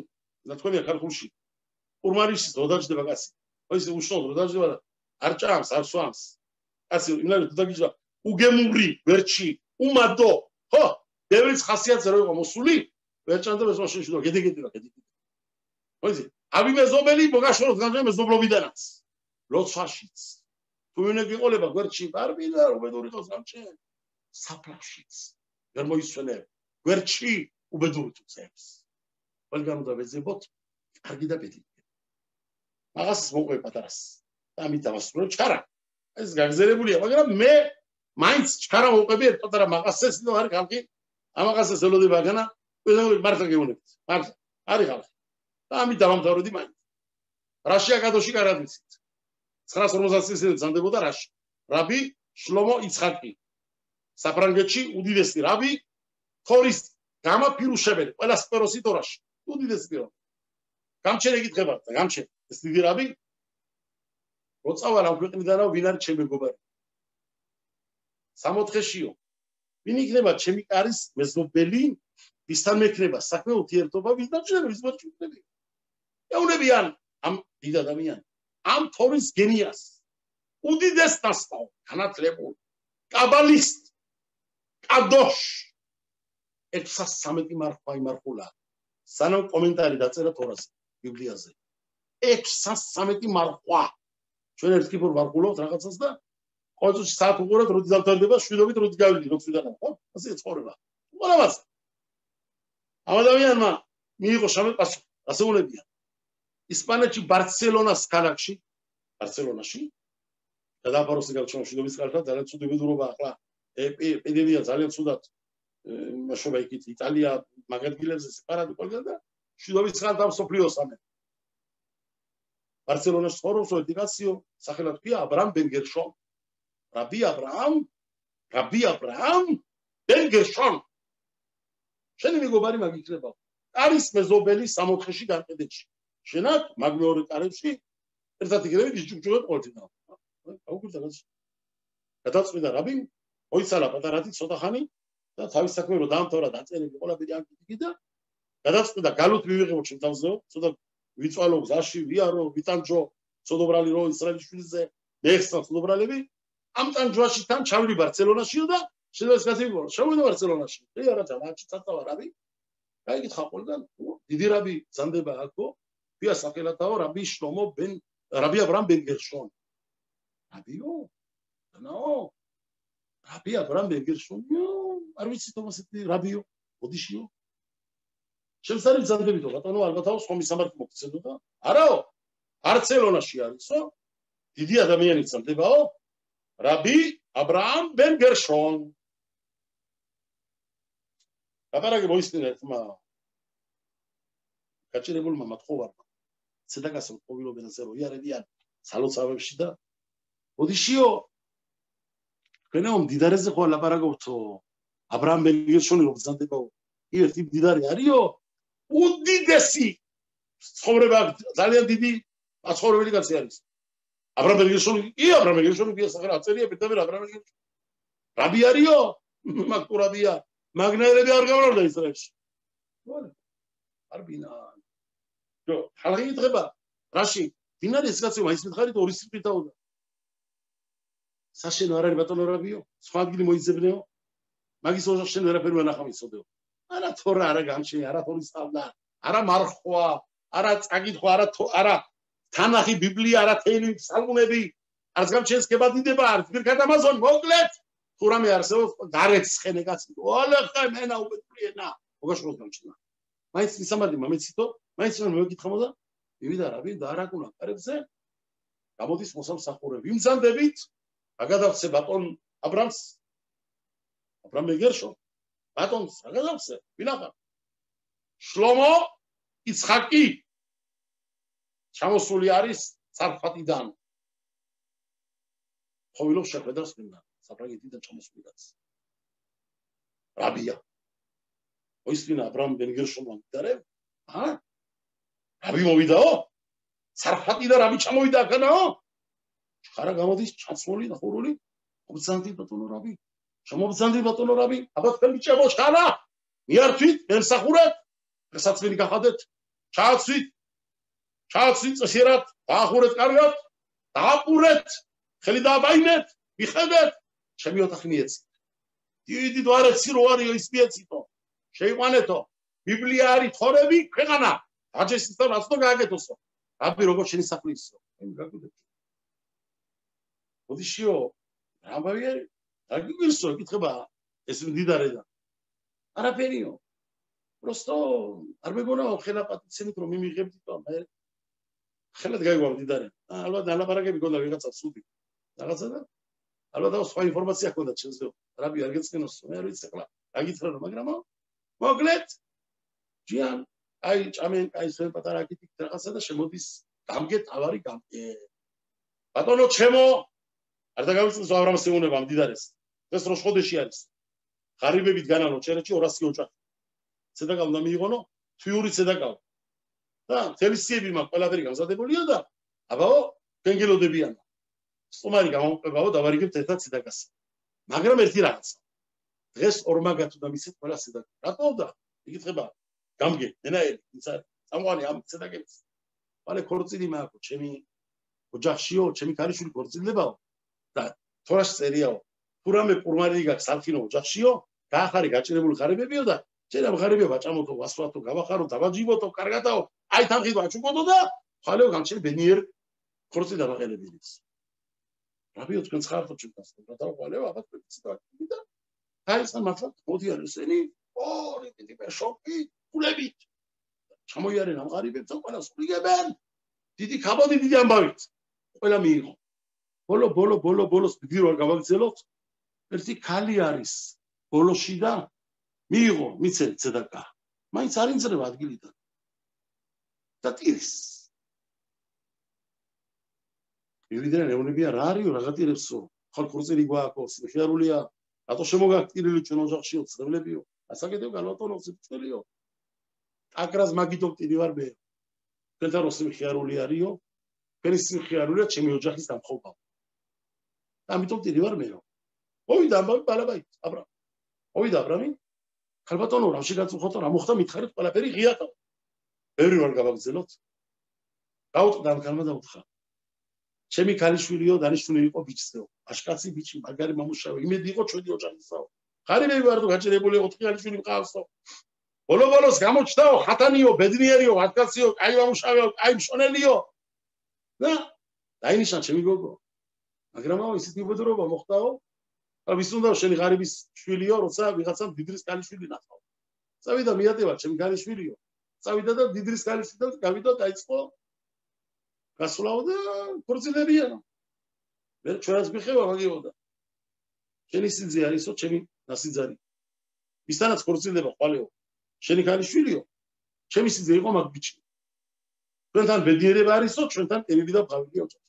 და თქვენია ქართულში ურმარიშის რო დაждდება კაცი. ой ეს უშნოდ რო დაждდება და არ ჭამს, არ სვამს. კაცი იმლარი დაგიჟდა უგემური ვერჩი, უმადო. ხო? ბევრიც ხასიათზე რო იყო მოსული, ვერ ჭამდა ეს მაშინ შედო, გედეგედი. ой ავი მეზობელი მოგაშოროს გამჩინა მეზობლობიდანაც. ლოცვაშიც. თუ ვინმე გიყოლება გვერდში ბარბილა უბედური ხოს გამჩენ. საფლავშიც. ვერ მოისვენებ. გვერდში უბედური თუ წებს. ყველგან უნდა ვეძებოთ კარგი და ბედნიერი. მაგას მოყვე პატარას. და ამით დავასრულებ ჩქარა. ეს გაგზელებულია, მაგრამ მე მაინც ჩქარა მოყვები ერთ პატარა მაღაზიას და არის ხალხი. ამაღაზიას ელოდება განა, ყველანი მართლა გეუბნებით. მართლა არის ხალხი. და ამით დავამთავრდი მაინც. რაშია კადოში კარად ვიცით. 950 წელს ზანდებოდა რაში. რაბი შლომო იცხაკი. საფრანგეთში უდიდესი რაბი თორის გამაფირუშებელი, ყველა სპეროსი თორაში. უდიდესი პირო. გამჩენ ეკითხებათ და გამჩენ. ეს დიდი რაბი როწავალ ამ ქვეყნიდანო ვინ არის ჩემი მეგობარი. 64-შიო. ვინ იქნება ჩემი კარის მეზობელი, ვისთან მექნება საქმე ურთიერთობა, ვის დაჭერა, ვის მოჭრები. ეუნებიან ამ დიდ ადამიანს. ამ თორის გენიას. უდიდეს დასწავლ, განათლებულ, კაბალისტ, კადოშ, 613 მარხვა იმარხულა. სანამ კომენტარი დაწერა თორაზე, ბიბლიაზე. 613 მარხვა. ჩვენ ერთკიფურ მარხულობთ რაღაცას და ყოველთვის საათ უყურებთ, როდი დამთავრდება, შვიდობით როდი გავიდი, რო შვიდანამ, ხო? ასე ცხოვრება. ყველამაც. ამ ადამიანმა მიიღო შამე პასუხი, ასეულებია. ისპანეთში ბარსელონას ქალაქში, ბარსელონაში გადააფაროს იგავჩა შვიდობის კალთა ძალიან ცუდი ბედურობა ახლა ეპიდემია ძალიან ცუდად მაშობა იქით იტალია მაგადგილებზე სეპარატი ყველგან და შვიდობის კალთა მსოფლიოს ამენ ბარსელონაში ცხოვრობს ედიკაციო სახელად ქვია აბრაამ ბენგერშონ რაბი აბრაამ ბენგერშონ შენი მეგობარი მაგ იქნება არის მეზობელი 64-ში განყიდებში შენად მაგ მეორე კარებში ერთად იგრევით იჭუჭუეთ ყოველდღიურად აუგურდა გადაწყვიტა რაბი მოიცალა პატარათი ცოტა ხანი და თავის საქმე რო დაამთავრა დაწერილი ყველაფერი აკეთე და გადაწყვიტა გალოთ მივიღებო ჩემ თავზეო ცოტა ვიწვალო გზაში ვიარო ვიტანჯო ცოდობრალი რო ისრაელის შვილზე მეხსნა ცოდობრალები ამ ტანჯვაში თან ჩავიდი ბარსელონაშიო და შეიძლება გასაგებია შევიდე ბარსელონაში ე არა ჯამაჩი წაწავა რაბი გაიგითხა ყველგან დიდი რაბი ზანდება აქო ვია სახელათაო რაბი შლომო ბენ რაბი აბრაამ ბენგერშონ რაბიო ნო რაბი აბრაამ ბენგერშონიო არ ვიცი თომასეთი რაბიო ოდიშიო შემსარი ზანდებითო ბატონო ალბათაო სხვა მისამართი მოგცემდო და არაო ბარსელონაში არისო დიდი ადამიანი ზანდებაო რაბი აბრაამ ბენგერშონ აპარაკი მოისმინა ერთმა გაჭირებულმა მათხოვარმა ცედაგასო ყოველობენაზე რო იარებიან სალოცავებში და ოდიშიო თქვენო მდიდარეზე ხო ლაპარაკობთო აბრაამ ბენგერშონი რო გზანდებაო ერთი მდიდარი არისო უდიდესი ცხოვრება ძალიან დიდი აცხოვრებელი კაცი არის აბრაამ ბენგერშონი კი სახელად აწერია პირდაპირ აბრაამ ბენგერშონი რაბი არისო მაგურაბია მაგნაერები არ გავრალდა ისრაელში არ ბინა ჯო ხალხი იტყება რაში ბინარი ეს კაცი მაინც მითხარით ორი სიტყვითაო და საშენო არ არის ბატონო რაბიო სხვა ადგილი მოიძებნეო მაგის ოჯახში ვერაფერი ვენახა მიცოდეო არა თორა არა განჩი არა თორი სწავლა არა მარხვა არა წაკითხვა არა თანახი ბიბლია არა თელი სალმუნები არც გამჩენს კებადიდება არც ბირქად ამაზონ მოკლედ თუ რამე არსებობს გარეთ ხენე კაცი ოლეხა მენა უბედურიენა მოგაშროს გამჩინა მაინც მისამართი მომეცითო მაინც მან მოგეკითხამოდა მივიდა რაბი და არაკუნა კარებზე გამოდის მოსამსახურები იმზანდებით აგადავცე ბატონ აბრამს აბრაამ ბენგერშონ ბატონს აგადავცე ვინახარ შლომო იცხაკი ჩამოსული არის ცარფატიდან ხოვილով შეხვედრას მინდა საფრანგეთიდან ჩამოსული კაცი რაბია მოისმინა აბრაამ ბენგერშონმა მიდარებ რაბი მოვიდაო ცარფატი და რაბი ჩამოვიდა აქანაო ხარა გამოდის ჩაცმული და ხურული მობრძანდი ბატონო რაბი შემობრძანდი ბატონო რაბი აბა თქვენ ბიჭებო ხარა მიართვით მემსახურეთ გასაცმელი გახადეთ ჩააცვით წესიერად დაახურეთ კარგად დააპურეთ ხელი დააბაინეთ მიხედეთ ჩემი ოთახი მიეცით დიდი დვარეცი რო არისო ის მიეცითო შეიყვანეთო ბიბლია არის თორები ქვეყანა აჯესის და რაცნო გააკეთოსო რაბი როგორ შენი სახლი ისო გაგვიდეთ ოდიშიო რამბავიე აგიგისო ეკითხება ეს მდიდარე და არაფერიო просто არ მეგონაო ხელა პატიცენით რომ მიმიღებდით და მე ხელად გაიგვა მდიდარე ალბათ ალაპარაკები გონდა ვიღაცა სუდი რაღაცა და ალბათ სხვა ინფორმაცია გქონდა ჩემზე რაბი არ გეწყინოსო მე არ ვიცი ახლა აგითხრა რომ მაგრამ მოკლედ ჯიან აი ჭამენ აი სულ პატარა კითი რაღაცა და შემოდის გამგე თავარი გამგე ბატონო ჩემო არ დაგავიწყდეს აბრაამ სეუნება მდიდარეს ეს რო შხოდეში არის ღარიბებით განალო ჩერეთში 200 ოჯახი ცედაკა უნდა მიიღონო თვიური ცედაკა და თელისიები მაგ ყველაფერი გამზადებულია და აბაო გენგელოდებიან სტომარი გამომყებაო დავარიგებთ ერთად ცედაკას მაგრამ ერთი რაღაცა დღეს ორმაგათ უნდა მისცეთ ყველა ცედაკა რატო და იკითხება გამგე ენაელი ისა წამყვანი ამ ცედაკებს მალე ქორწილი მაქვს ჩემი ოჯახშიო ჩემი ქალიშვილი ქორწილებაო და თორაში წერიაო თუ რამე პურმარი გაქვს ალხინო ოჯახშიო გაახარე გაჭირებული ღარიბებიო და შეიძლება მღარიბია ვაჭამოთო, ვასვათო, გავახარო, დავაჯიბოთო, კარგადაო, აი თანხით ვაჩუქოდო და ხალეო გამჩნი ბენიერ ხორცი დამაყენებილის. რაბიო თქვენ ხართ ჩუქას, და ხალეო აბათ პრინციპი და დაიწყო მართლა მოდიან ესენი, ორი ტიპი შოკი, ფულებით. ჩამოიარენ ამ ღარიბებს და ყველას ვლიგებენ. დიდი ქაბოდი, დიდი ამბავით. ყველა მიიღო. ბოლოს დიდი რო არ გავაგრძელოთ. ერთი ქალი არის ბოლოში და მიიღო, მიცე ცედაკა. მაინც არ ინძრება ადგილიდან. და ტირის. მივიდნენ ეუბნებიან რა არისო, რა გატირებსო? ხალ ქორწილი გვაქვს, ხიარულია. რატო შემოგაქტირილი ჩვენ ოჯახშიო, წლებლებიო? ასაკეთებ განვატონო ცელიო. აკრას მაგითო ტირი ვარ მე. თქვენთან რო ხიარული არისო? თქვენი ხიარულია ჩემი ოჯახის დამხობა. ამიტომ ტირი ვარ მეო. მოვიდა ამბავი ბალაბაით, აბრამ. მოვიდა აბრამი. ხალბატონო, რა შეგაწუხოთ, რა მოხდა მითხარით ყველაფერი ღიატო. ბევრი ვარ გავაგრძელოთ. გაუტყდა ამ ქალმა დაუთხა. ჩემი ქალიშვილიო, დანიშნული იყო ბიჭსეო. აშკაცი ბიჭი, მაგარი მამუშავე, იმედი იყო ჩვენი ოჯახისაო. ღარიბები ვარ თუ გაჭირებული 4 ქალიშვილი მყავსო. ბოლოს გამოჩნდაო, ხათანიო, ბედნიერიო, ათკაციო, კაი მამუშავეო, კაი მშონელიო. და დაინიშნა ჩემი გოგო. მაგრამ ისეთი უბედურობა მოხდაო. ვის უნდა შენი ღარიბის შვილიო, როცა ვიღაცამ დიდრის ქალიშვილი ნახავ. წავიდა მიატევა ჩემი ქალიშვილიო. წავიდა და დიდრის ქალიშვილთან გავიდა დაიწყო გასვლაო და ქორწინებიანო. მე ჩვენს მიხევა მაგიოდა. შენი სიძე არისო, ჩემი ნასიძარი. ვისთანაც ქორწილდება ხვალეო. შენი ქალიშვილიო. ჩემი სიძე იყო მაგ ბიჭი. ჩვენთან ბედნიერება არისო, ჩვენთან ტემები და ბღავილი ოჯახი.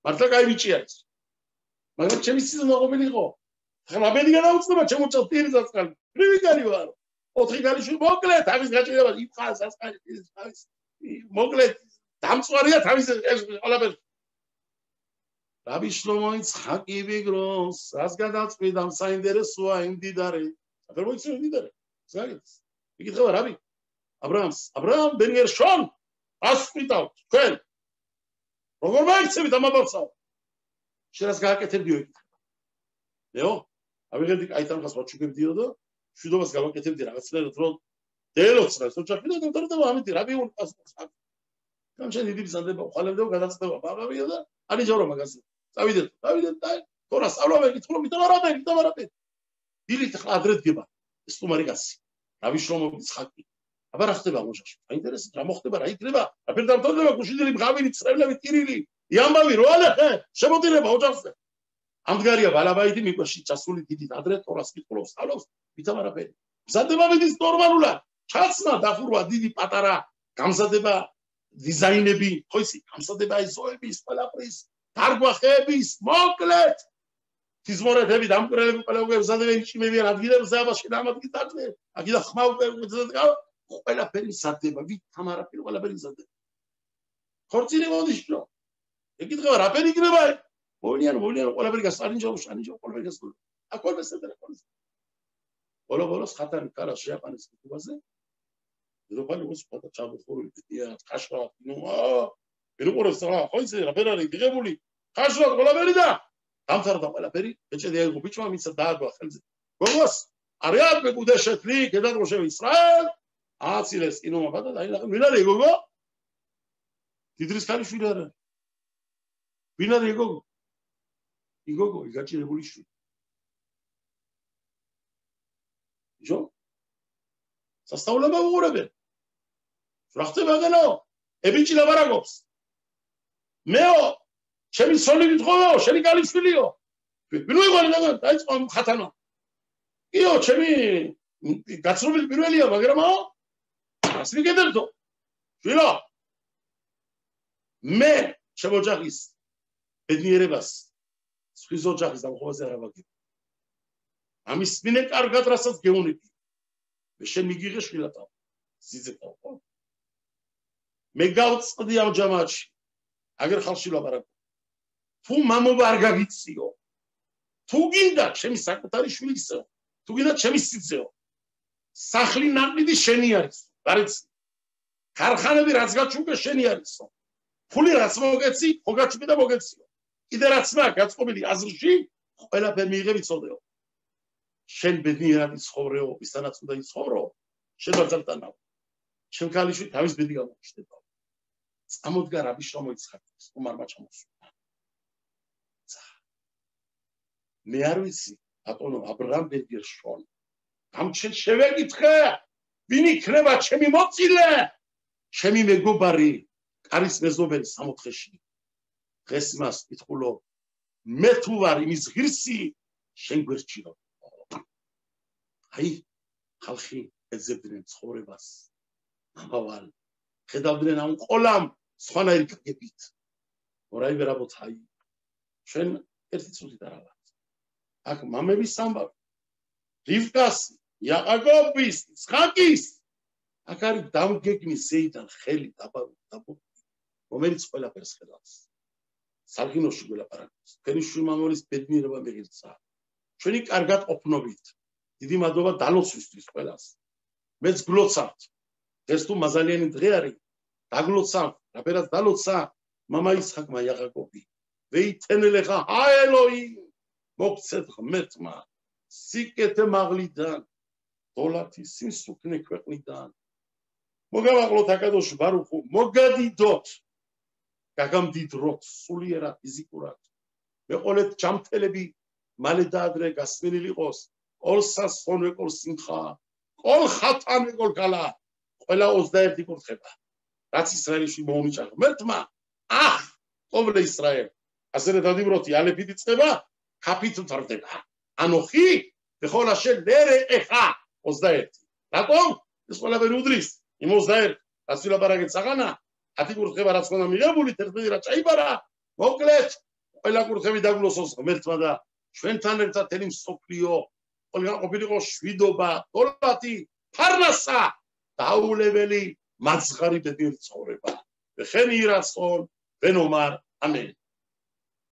მართლა კაი ბიჭი არის. მაგრამ ჩემი სიძე ნაღობილი იყო. ხლა ბედი განაუწდება ჩემო ჭოთიერი ზასკალი. პრივიკარი ვარო. 4 ქალიშვილი მოკლედ, ამის გაჭირება იფხას ასკალი ის მოკლედ დამწვარია თავის ყველაფერს. რაბი შლომო იცხაკი ვიგროს, რას გადაწყვიტა საინტერესოა იმ დიდარე. აფერ მოიცნო დიდარე. ზაგებს. იკითხება რაბი? აბრაამ ბენგერშონ ასწვიტავ თქვენ. როგორ მაიქცევით ამ ამბავსა? შენას გააკეთებდიო იკითხება. მეო, ავიღებდი კაი თანხას ვაჩუქებდიო და შვიდობას გავაკეთებდი რაღაცნაირად რომ დელოცნას ოჯახი და გამთარდება ამით რაბი უნდა გამჩენ დიდი ბიზანდება ხალებდა გადაწყვეტა ბაღავია და არიჯარო მაგაზე წავიდეთ და თორა სწავლავე კითხულობ მიტოვარაბე დილით ხა ადრე დგება ეს თუმარი გასი რაბი შრომობიც ხაკი აბა რა ხდება ოჯახში აინტერესებს რა მოხდება რა იქნება აფერ დამთავრდება გუშინდელი ბღავილი წრებლები ტირილი იამბავი რო ალეხე შემოდირება ოჯახზე ამდღარია ბალაბაიტი მიყვაში ჩასული დიდით ადრე თორას კითხულობს სწავლობს მიტოვარაბე მზადება მიდის ნორმალურად ჩაცმა დახურვა დიდი პატარა გამზადება დიზაინები ხო ისი გამზადება ეზოების ყველაფრის დარგვა ხეების მოკლედ თიზმორეთები დამკვირვებლები ყველა უგებზადებენ ჭიმებიან ადგილებზე აბაში დამადგი დაწყე აქედან ხმაუპერუძედა ყველაფერი მზადება ვით თამარაფერი ყველაფერი მზადება ხორცინი მოდიშო ეკითხება რაფერი იქნება მოვლიან ყველაფერი გასწარინჯო ყველაფერი გასწორ აკოლ მესედერა ბოლოს ხათანი კარა შეაყანეს კუბაზე დედოფალი უს პატა ჩაბოხურული პიტია ხაშრა ერუყურებს რა ხო ისე რა ფერარი გიღებული ხაშრა ყველაფერი და დამთავრდა ყველაფერი ეჭედი აიღო ბიჭმა მიცა დააგვა ხელზე გოგოს არიად მეკუდეშეთლი გედადროშევ ისრაელ აცილეს ინომა ხადა და აიღო ვინ არის გოგო დიდრის ქალიშვილი არა ვინ არის გოგო იგოგო იგაჭირებული შვილი ჯო სასწავლება უღურებენ რა ხდება განო ებიჭი ლაბარაკობს მეო ჩემი სოლი გითხოვო შენი კალიშვილიო ვინ ვიყოლი და დაიწყო ხათანა იო ჩემი გაცნობილი პირველია მაგრამ ას მიგედებდო შვილო მე შემოჯახის ბედნიერებას სხვის ოჯახის დამხობაზე არ ავაგებ ამის მინე კარგად რასაც გეუნები მე შენ მიგიღე შვილათა სიძეთა ხო მე გავწდი ამ ჯამააში აგერ ხალხში ლაპარაკობ თუ მამობა არ გაგიწიო თუ გინდა ჩემი საკუთარი შვილისო თუ გინდა ჩემი სიძეო სახლი ნაყიდი შენი არის გარეთ ქარხანები რაც გაჩუქე შენი არისო ფული რაც მოგეცი ხო გაჩუქე და მოგეციო კიდე რაც მაგ გაწყობილი აზრში ყველაფერი მიიღები წოდეო შენ ბედნიერად იცხოვრეო, ისთანაც უნდა იცხოვრო, შენ ბრძანაო. შენ ქალიშვილი თავის ბედი გამოჩნდება. წამოდგა რაბი შლომო იცხაკის, უმარმა ჩამოსულა. მე არ ვიცი, ბატონო აბრაამ ბერგერშონ. გამჩენ შევეკითხე, ვინ იქნება ჩემი მოცილე? ჩემი მეგობარი, კარის მეზობელი სამოთხეში. დღეს მას კითხულობ, მე თუ ვარ იმის ღირსი, შენ გვერდში რა. აი, ხალხი ეძებდნენ ცხოვრებას. ამავალ, ხედავდნენ ამ ყოლამ სხვანაირი გაგებით. ორაი ვერაბოთ აი, ჩვენ ერთი წუთით არა ვართ. აქ მამების ამბავი, რივკას, იაყაკობის, ისხაკის, აქ არის დამგეგმის ზეიდან ხელი დაბურული, რომელიც ყველაფერს ხედავს. სარგინოში გველაპარაკობს, თქვენი შვილმამულის ბედნიერება მიღირცა. ჩვენი კარგად ყოფნობით, დიდი მადლობა დალოცვისთვის ყველას. მეც გლოცავთ. ეს თუ მაზალიანი დღე არის, დაგლოცავ, რაფერად დალოცა მამა ისხაკმა იაყაკობი. ვეითენელეხა ჰაელოი მოგცეთ ღმერთმა სიკეთე მაღლიდან დოლათი სიმსუქნე ქვეყნიდან მოგავაღლოთ აკადოში ბარუხო მოგადიდოთ გაგამდიდროთ სულიერად ფიზიკურად მეყოლეთ ჯამთელები მალე და ადრე გასმენილი იყოს ყოლსას ხონვე ყოლ სიმხა ყოლ ხათანვე ყოლ გალა ყველა 21 კურთხება რაც ისრაელში მოუნიჭა ღმერთმა ახ ყოვლე ისრაელ ასე დადიბროთი ალეფით იწყება ქაფით უთარდება ანოხი ბეხოლაშე ლერე ეხა 21 რატომ ეს ყველაფერი უდრის იმ 21 რაც ვილაპარაკეთ საღანა 10 კურთხება რაც ხონა მიღებული 11 რა წაიბარა მოკლედ ყველა კურთხევი დაგლოსოს ღმერთმა და ჩვენთან ერთად ელი მსოფლიო ყველგან ყოფილიყო შვიდობა დოლათი ფარნასა დაულებელი მაცხარი ბედნიერი ცხოვრება ხენი ირასონ ვენომარ ამენ